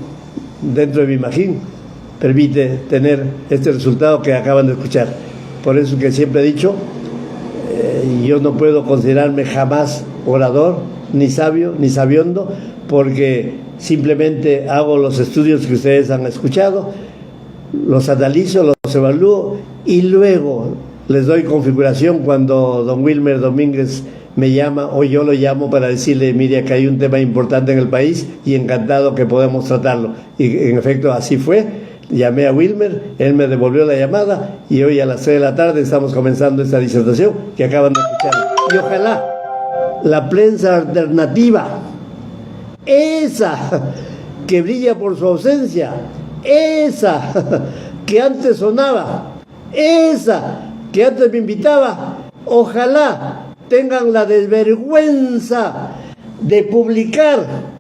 dentro de mi magín permite tener este resultado que acaban de escuchar. Por eso que siempre he dicho, yo no puedo considerarme jamás orador, ni sabio, ni sabiondo, porque simplemente hago los estudios que ustedes han escuchado, los analizo, los evalúo y luego les doy configuración cuando don Wilmer Domínguez me llama o yo lo llamo para decirle, mire, que hay un tema importante en el país y encantado que podemos tratarlo. Y en efecto así fue. Llamé a Wilmer, él me devolvió la llamada y hoy a las 3 de la tarde estamos comenzando esta disertación que acaban de escuchar. Y ojalá la prensa alternativa, esa que brilla por su ausencia, esa que antes sonaba, esa que antes me invitaba, ojalá tengan la desvergüenza de publicar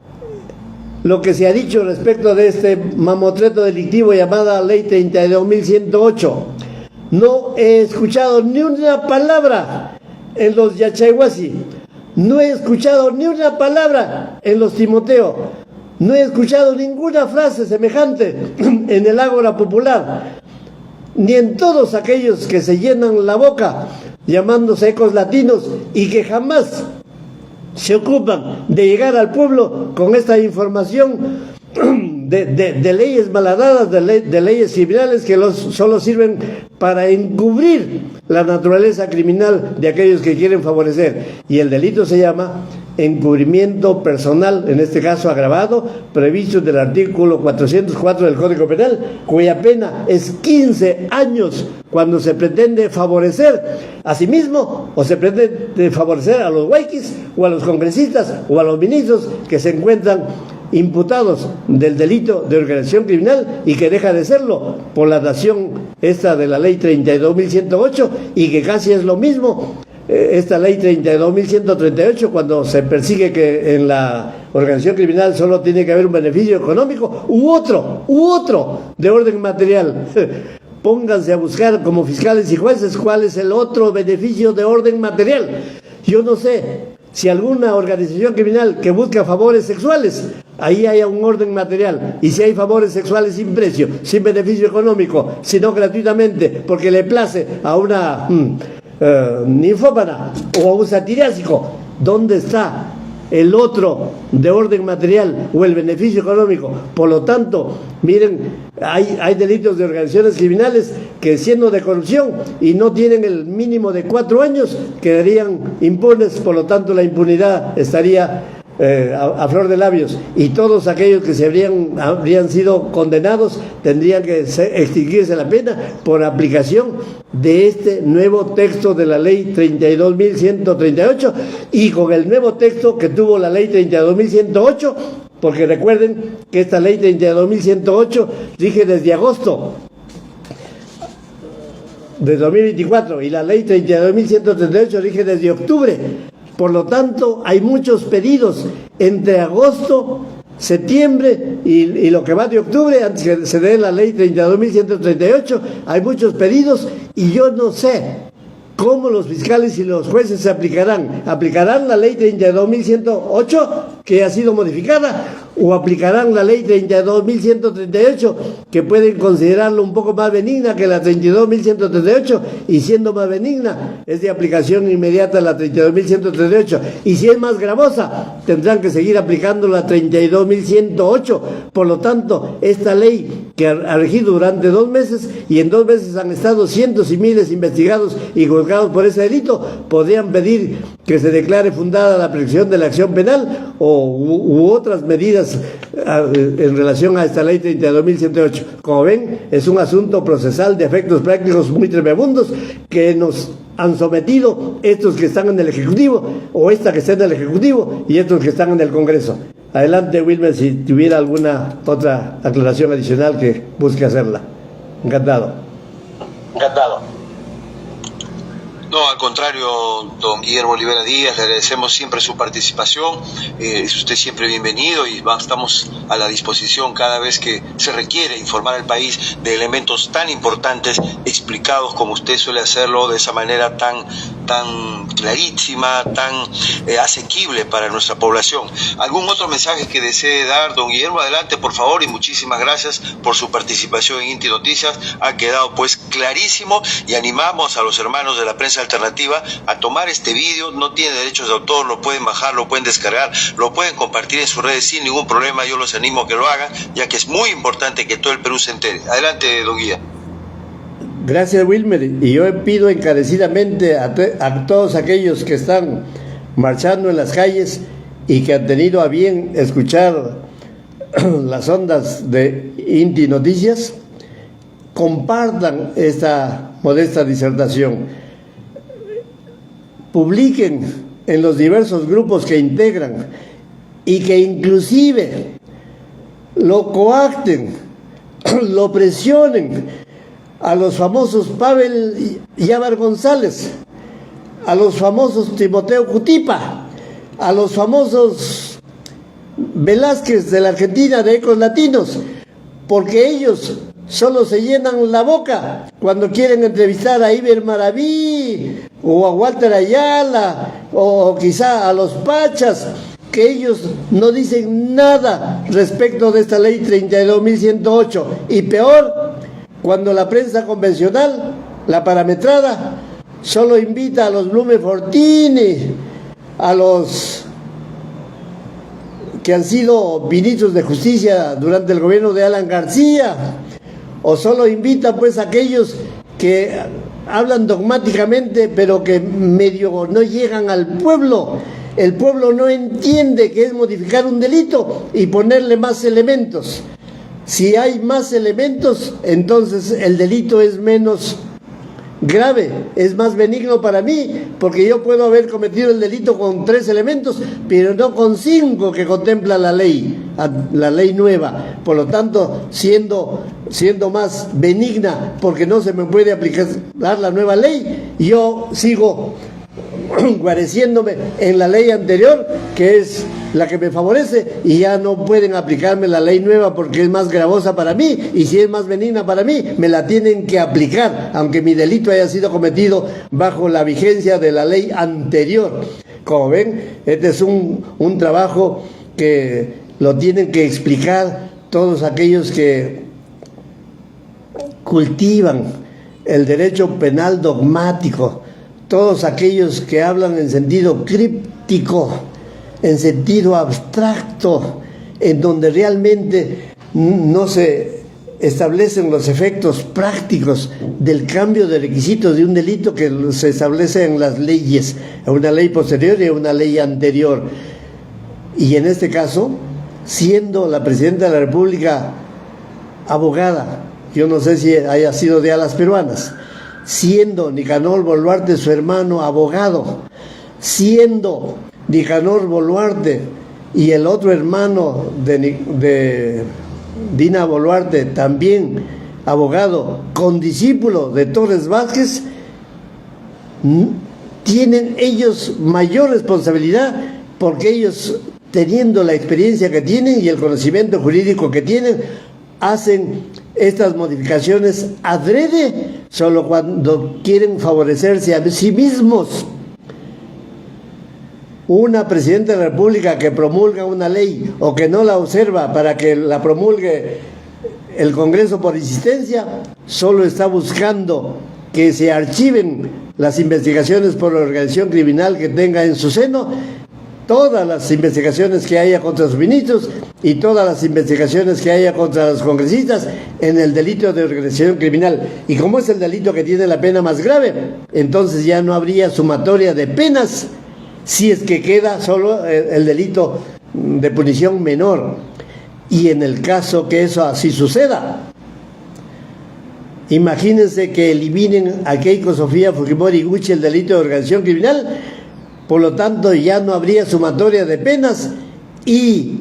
lo que se ha dicho respecto de este mamotreto delictivo llamada Ley 32.108. No he escuchado ni una palabra en los Yachayhuasi, no he escuchado ni una palabra en los Timoteo, no he escuchado ninguna frase semejante en el Ágora Popular, ni en todos aquellos que se llenan la boca llamándose ecos latinos y que jamás se ocupan de llegar al pueblo con esta información de leyes malhadadas, de leyes criminales que solo sirven para encubrir la naturaleza criminal de aquellos que quieren favorecer. Y el delito se llama encubrimiento personal, en este caso agravado, previsto en el artículo 404 del Código Penal, cuya pena es 15 años cuando se pretende favorecer a sí mismo o se pretende favorecer a los huayquis o a los congresistas o a los ministros que se encuentran imputados del delito de organización criminal y que deja de serlo por la dación esta de la ley 32.108 y que casi es lo mismo esta ley 32.138 cuando se persigue que en la organización criminal solo tiene que haber un beneficio económico u otro de orden material. Pónganse a buscar como fiscales y jueces cuál es el otro beneficio de orden material. Yo no sé si alguna organización criminal que busca favores sexuales, ahí haya un orden material, y si hay favores sexuales sin precio, sin beneficio económico, sino gratuitamente, porque le place a una ninfómana o a un satirásico, ¿dónde está el otro de orden material o el beneficio económico? Por lo tanto, miren, hay delitos de organizaciones criminales que siendo de corrupción y no tienen el mínimo de 4 años, quedarían impunes, por lo tanto la impunidad estaría a flor de labios y todos aquellos que habrían sido condenados tendrían que extinguirse la pena por aplicación de este nuevo texto de la ley 32.138 y con el nuevo texto que tuvo la ley 32.108, porque recuerden que esta ley 32.108 rige desde agosto de 2024 y la ley 32.138 rige desde octubre. Por lo tanto, hay muchos pedidos entre agosto septiembre y lo que va de octubre, antes que se dé la ley 32.138, hay muchos pedidos y yo no sé cómo los fiscales y los jueces se aplicarán. ¿Aplicarán la ley 32.108, que ha sido modificada, o aplicarán la ley 32.138, que pueden considerarlo un poco más benigna que la 32.138, y siendo más benigna, es de aplicación inmediata la 32.138, y si es más gravosa, tendrán que seguir aplicando la 32.108. Por lo tanto, esta ley que ha regido durante 2 meses, y en 2 meses han estado cientos y miles investigados y juzgados por ese delito, podrían pedir que se declare fundada la prescripción de la acción penal u otras medidas en relación a esta ley 32.108. Como ven, es un asunto procesal de efectos prácticos muy tremebundos que nos han sometido estos que están en el Ejecutivo, o esta que está en el Ejecutivo, y estos que están en el Congreso. Adelante, Wilmer, si tuviera alguna otra aclaración adicional que busque hacerla. Encantado. No, al contrario, don Guillermo Olivera Díaz, le agradecemos siempre su participación, es usted siempre bienvenido y estamos a la disposición cada vez que se requiere informar al país de elementos tan importantes, explicados como usted suele hacerlo, de esa manera tan clarísima, tan asequible para nuestra población. ¿Algún otro mensaje que desee dar, don Guillermo? Adelante, por favor, y muchísimas gracias por su participación en Inti Noticias. Ha quedado pues clarísimo y animamos a los hermanos de la prensa alternativa a tomar este vídeo. No tiene derechos de autor, lo pueden bajar, lo pueden descargar, lo pueden compartir en sus redes sin ningún problema. Yo los animo a que lo hagan, ya que es muy importante que todo el Perú se entere. Adelante, don Guía. Gracias, Wilmer, y yo pido encarecidamente a todos aquellos que están marchando en las calles y que han tenido a bien escuchar las ondas de Inti Noticias, compartan esta modesta disertación, publiquen en los diversos grupos que integran y que inclusive lo coacten, lo presionen a los famosos Pavel Yávar González, a los famosos Timoteo Cutipa, a los famosos Velázquez de la Argentina de Ecos Latinos, porque ellos solo se llenan la boca cuando quieren entrevistar a Iber Maraví o a Walter Ayala o quizá a los Pachas, que ellos no dicen nada respecto de esta ley 32.108, y peor, cuando la prensa convencional, la parametrada, solo invita a los Blume Fortini, a los que han sido ministros de justicia durante el gobierno de Alan García, o solo invita pues a aquellos que hablan dogmáticamente pero que medio no llegan al pueblo. El pueblo no entiende que es modificar un delito y ponerle más elementos. Si hay más elementos, entonces el delito es menos grave, es más benigno para mí, porque yo puedo haber cometido el delito con 3 elementos, pero no con 5 que contempla la ley nueva. Por lo tanto, siendo más benigna, porque no se me puede aplicar la nueva ley, yo sigo guareciéndome en la ley anterior, que es la que me favorece, y ya no pueden aplicarme la ley nueva porque es más gravosa para mí, y si es más benigna para mí, me la tienen que aplicar, aunque mi delito haya sido cometido bajo la vigencia de la ley anterior. Como ven, este es un trabajo que lo tienen que explicar todos aquellos que cultivan el derecho penal dogmático, todos aquellos que hablan en sentido críptico, en sentido abstracto, en donde realmente no se establecen los efectos prácticos del cambio de requisitos de un delito que se establece en las leyes, en una ley posterior y en una ley anterior. Y en este caso, siendo la Presidenta de la República abogada, yo no sé si haya sido de alas peruanas, siendo Nicanor Boluarte su hermano abogado, siendo Nicanor Boluarte y el otro hermano de Dina Boluarte también abogado, condiscípulo de Torres Vázquez, tienen ellos mayor responsabilidad, porque ellos teniendo la experiencia que tienen y el conocimiento jurídico que tienen, hacen estas modificaciones adrede, solo cuando quieren favorecerse a sí mismos. Una presidenta de la República que promulga una ley o que no la observa para que la promulgue el Congreso por insistencia, solo está buscando que se archiven las investigaciones por la organización criminal que tenga en su seno, todas las investigaciones que haya contra sus ministros y todas las investigaciones que haya contra los congresistas en el delito de organización criminal. Y como es el delito que tiene la pena más grave, entonces ya no habría sumatoria de penas si es que queda solo el delito de punición menor. Y en el caso que eso así suceda, imagínense que eliminen a Keiko Sofía Fujimori Gucci el delito de organización criminal, por lo tanto ya no habría sumatoria de penas, y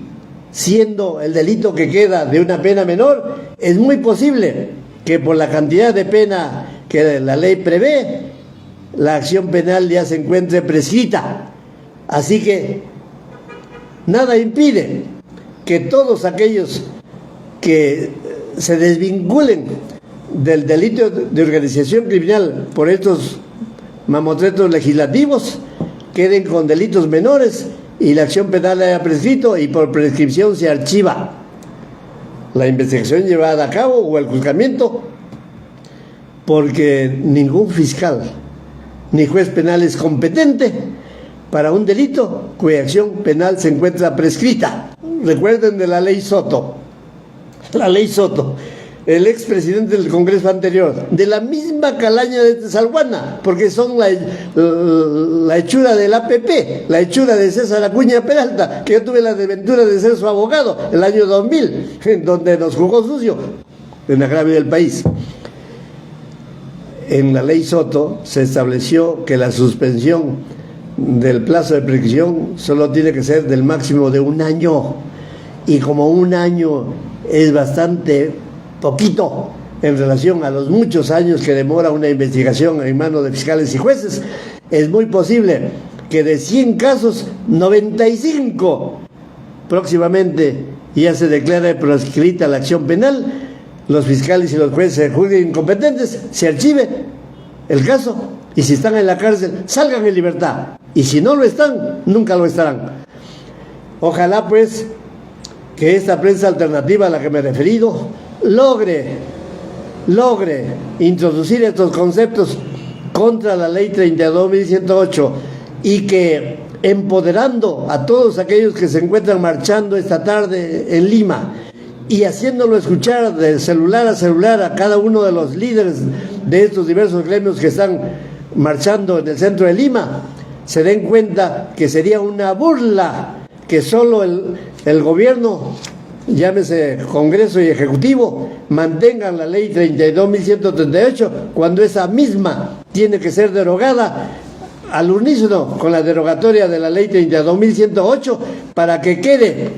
siendo el delito que queda de una pena menor, es muy posible que por la cantidad de pena que la ley prevé, la acción penal ya se encuentre prescrita. Así que nada impide que todos aquellos que se desvinculen del delito de organización criminal por estos mamotretos legislativos queden con delitos menores y la acción penal haya prescrito y por prescripción se archiva la investigación llevada a cabo o el juzgamiento, porque ningún fiscal ni juez penal es competente para un delito cuya acción penal se encuentra prescrita. Recuerden de la ley Soto. La ley Soto, el expresidente del Congreso anterior, de la misma calaña de Tesalhuana, porque son la hechura del APP, la hechura de César Acuña Peralta, que yo tuve la desventura de ser su abogado el año 2000, donde nos jugó sucio en agravio del país. En la ley Soto se estableció que la suspensión del plazo de prescripción solo tiene que ser del máximo de 1 año, y como 1 año es bastante poquito en relación a los muchos años que demora una investigación en manos de fiscales y jueces, es muy posible que de 100 casos, 95 próximamente ya se declare proscrita la acción penal, los fiscales y los jueces se juzguen incompetentes, se archive el caso, y si están en la cárcel, salgan en libertad, y si no lo están, nunca lo estarán. Ojalá pues que esta prensa alternativa a la que me he referido logre introducir estos conceptos contra la ley 32.108 y que, empoderando a todos aquellos que se encuentran marchando esta tarde en Lima y haciéndolo escuchar de celular a celular a cada uno de los líderes de estos diversos gremios que están marchando en el centro de Lima, se den cuenta que sería una burla que solo el gobierno, llámese Congreso y Ejecutivo, mantengan la ley 32.138 cuando esa misma tiene que ser derogada al unísono con la derogatoria de la ley 32.108 para que quede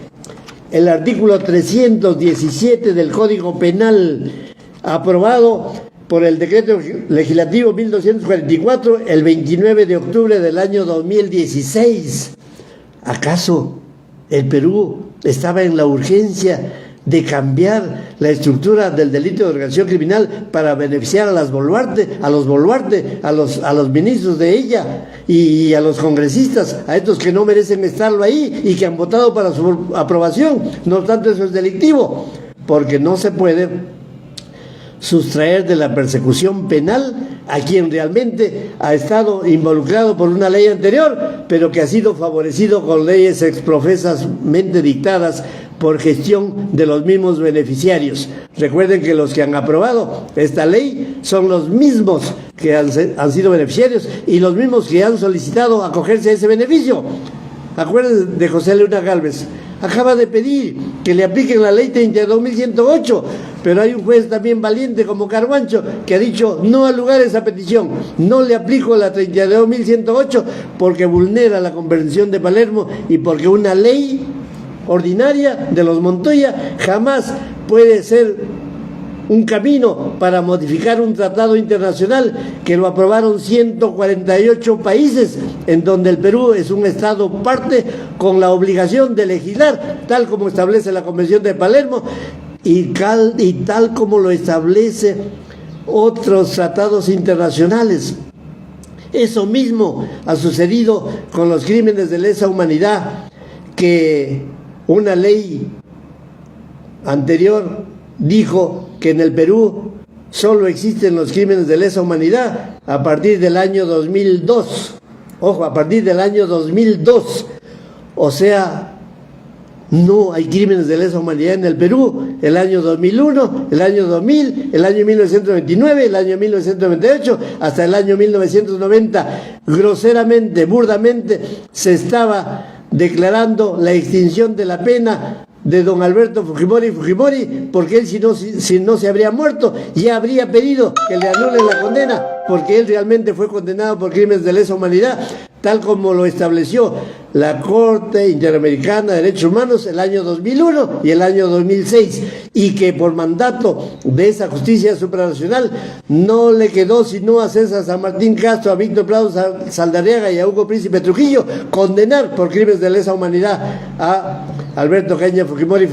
el artículo 317 del Código Penal aprobado por el decreto legislativo 1244 el 29 de octubre del año 2016. ¿Acaso el Perú estaba en la urgencia de cambiar la estructura del delito de organización criminal para beneficiar a los Boluarte, a los ministros de ella y a los congresistas, a estos que no merecen estarlo ahí y que han votado para su aprobación? No obstante, eso es delictivo, porque no se puede sustraer de la persecución penal a quien realmente ha estado involucrado por una ley anterior, pero que ha sido favorecido con leyes exprofesamente dictadas por gestión de los mismos beneficiarios. Recuerden que los que han aprobado esta ley son los mismos que han sido beneficiarios y los mismos que han solicitado acogerse a ese beneficio. Acuérdense de José Luna Gálvez. Acaba de pedir que le apliquen la ley 32.108, pero hay un juez también valiente como Carguancho que ha dicho no al lugar esa petición, no le aplico la 32.108 porque vulnera la Convención de Palermo y porque una ley ordinaria de los Montoya jamás puede ser un camino para modificar un tratado internacional que lo aprobaron 148 países, en donde el Perú es un Estado parte con la obligación de legislar, tal como establece la Convención de Palermo y tal como lo establece otros tratados internacionales. Eso mismo ha sucedido con los crímenes de lesa humanidad, que una ley anterior dijo que en el Perú solo existen los crímenes de lesa humanidad a partir del año 2002. Ojo, a partir del año 2002. O sea, no hay crímenes de lesa humanidad en el Perú. El año 2001, el año 2000, el año 1929, el año 1998, hasta el año 1990, groseramente, burdamente, se estaba declarando la extinción de la pena de don Alberto Fujimori, porque él si no se habría muerto, ya habría pedido que le anulen la condena, porque él realmente fue condenado por crímenes de lesa humanidad, tal como lo estableció la Corte Interamericana de Derechos Humanos el año 2001 y el año 2006, y que por mandato de esa justicia supranacional no le quedó sino a César San Martín Castro, a Víctor Prado Saldarriaga y a Hugo Príncipe Trujillo condenar por crímenes de lesa humanidad a Alberto Caña Fujimori,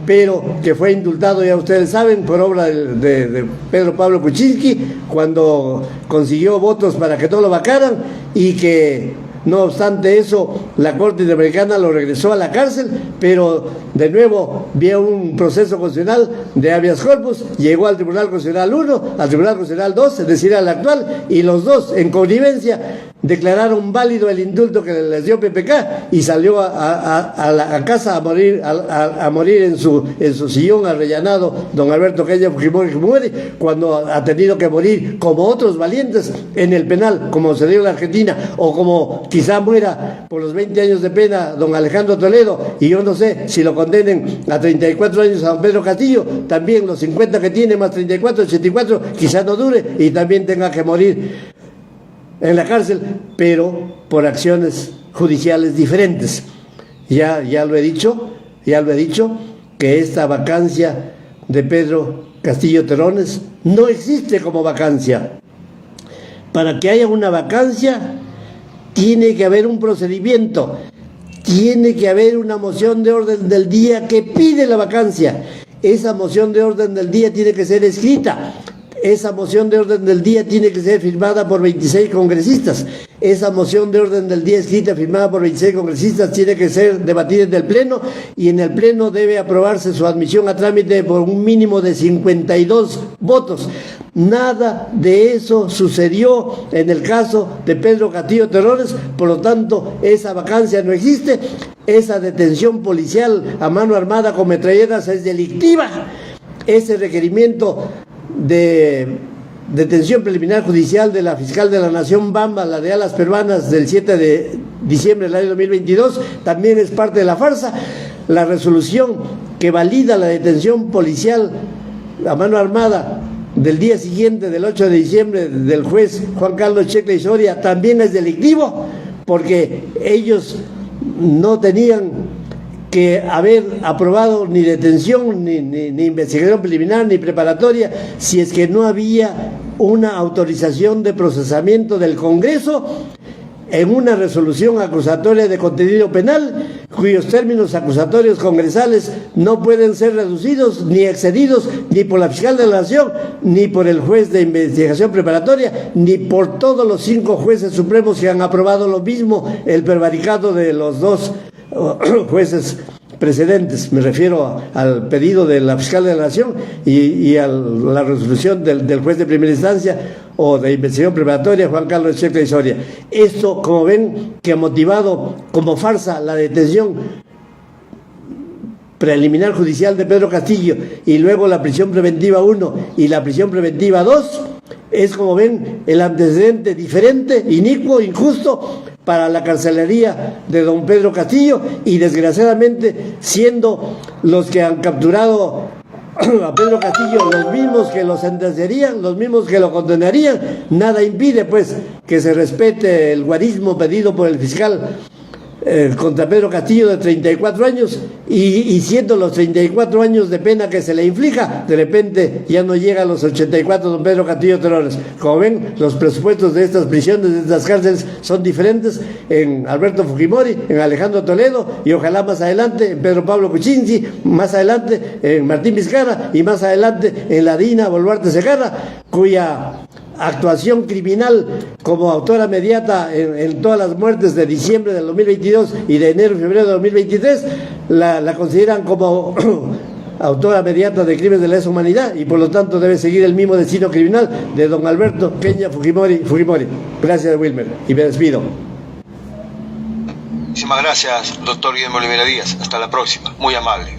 pero que fue indultado, ya ustedes saben, por obra de Pedro Pablo Kuczynski, cuando consiguió votos para que no lo vacaran, y que no obstante eso, la Corte Interamericana lo regresó a la cárcel, pero de nuevo vía un proceso constitucional de habeas corpus, llegó al Tribunal Constitucional 1, al Tribunal Constitucional 2, es decir, al actual, y los dos, en connivencia, declararon válido el indulto que les dio PPK, y salió a casa a morir en su sillón arrellanado don Alberto Caña Fujimori, cuando ha tenido que morir como otros valientes en el penal, como se dio en la Argentina, o como quizá muera por los 20 años de pena don Alejandro Toledo, y yo no sé si lo condenen a 34 años a don Pedro Castillo, también los 50 que tiene más 34, 84, quizá no dure y también tenga que morir en la cárcel, pero por acciones judiciales diferentes. Ya lo he dicho, que esta vacancia de Pedro Castillo Terrones no existe como vacancia. Para que haya una vacancia, tiene que haber un procedimiento, tiene que haber una moción de orden del día que pide la vacancia. Esa moción de orden del día tiene que ser escrita. Esa moción de orden del día tiene que ser firmada por 26 congresistas. Esa moción de orden del día escrita, firmada por 26 congresistas, tiene que ser debatida en el Pleno, y en el Pleno debe aprobarse su admisión a trámite por un mínimo de 52 votos. Nada de eso sucedió en el caso de Pedro Castillo Terrones, por lo tanto, esa vacancia no existe. Esa detención policial a mano armada con metralletas es delictiva. Ese requerimiento de detención preliminar judicial de la fiscal de la Nación Bamba, la de Alas Peruanas, del 7 de diciembre del año 2022, también es parte de la farsa. La resolución que valida la detención policial a mano armada del día siguiente, del 8 de diciembre, del juez Juan Carlos Checla y Soria, también es delictivo, porque ellos no tenían que haber aprobado ni detención, ni investigación preliminar, ni preparatoria, si es que no había una autorización de procesamiento del Congreso en una resolución acusatoria de contenido penal, cuyos términos acusatorios congresales no pueden ser reducidos ni excedidos ni por la fiscal de la Nación, ni por el juez de investigación preparatoria, ni por todos los 5 jueces supremos que han aprobado lo mismo, el prevaricado de los 2 jueces precedentes. Me refiero al pedido de la fiscal de la Nación y a la resolución del juez de primera instancia o de investigación preparatoria, Juan Carlos Checla y Soria. Esto, como ven, que ha motivado como farsa la detención preliminar judicial de Pedro Castillo y luego la prisión preventiva 1 y la prisión preventiva 2, es, como ven, el antecedente diferente, inicuo, injusto para la carcelería de don Pedro Castillo, y desgraciadamente siendo los que han capturado a Pedro Castillo los mismos que lo sentenciarían, los mismos que lo condenarían, nada impide pues que se respete el guarismo pedido por el fiscal contra Pedro Castillo de 34 años y siendo los 34 años de pena que se le inflija, de repente ya no llega a los 84 don Pedro Castillo Terrones. Como ven, los presupuestos de estas prisiones, de estas cárceles son diferentes en Alberto Fujimori, en Alejandro Toledo y ojalá más adelante en Pedro Pablo Kuczynski, más adelante en Martín Vizcarra y más adelante en la Dina Boluarte Segarra, cuya actuación criminal como autora mediata en todas las muertes de diciembre del 2022 y de enero y febrero de 2023 la consideran como autora mediata de crímenes de lesa humanidad y por lo tanto debe seguir el mismo destino criminal de don Alberto Peña Fujimori. Gracias, Wilmer, y me despido. Muchísimas gracias, doctor Guillermo Olivera Díaz. Hasta la próxima. Muy amable.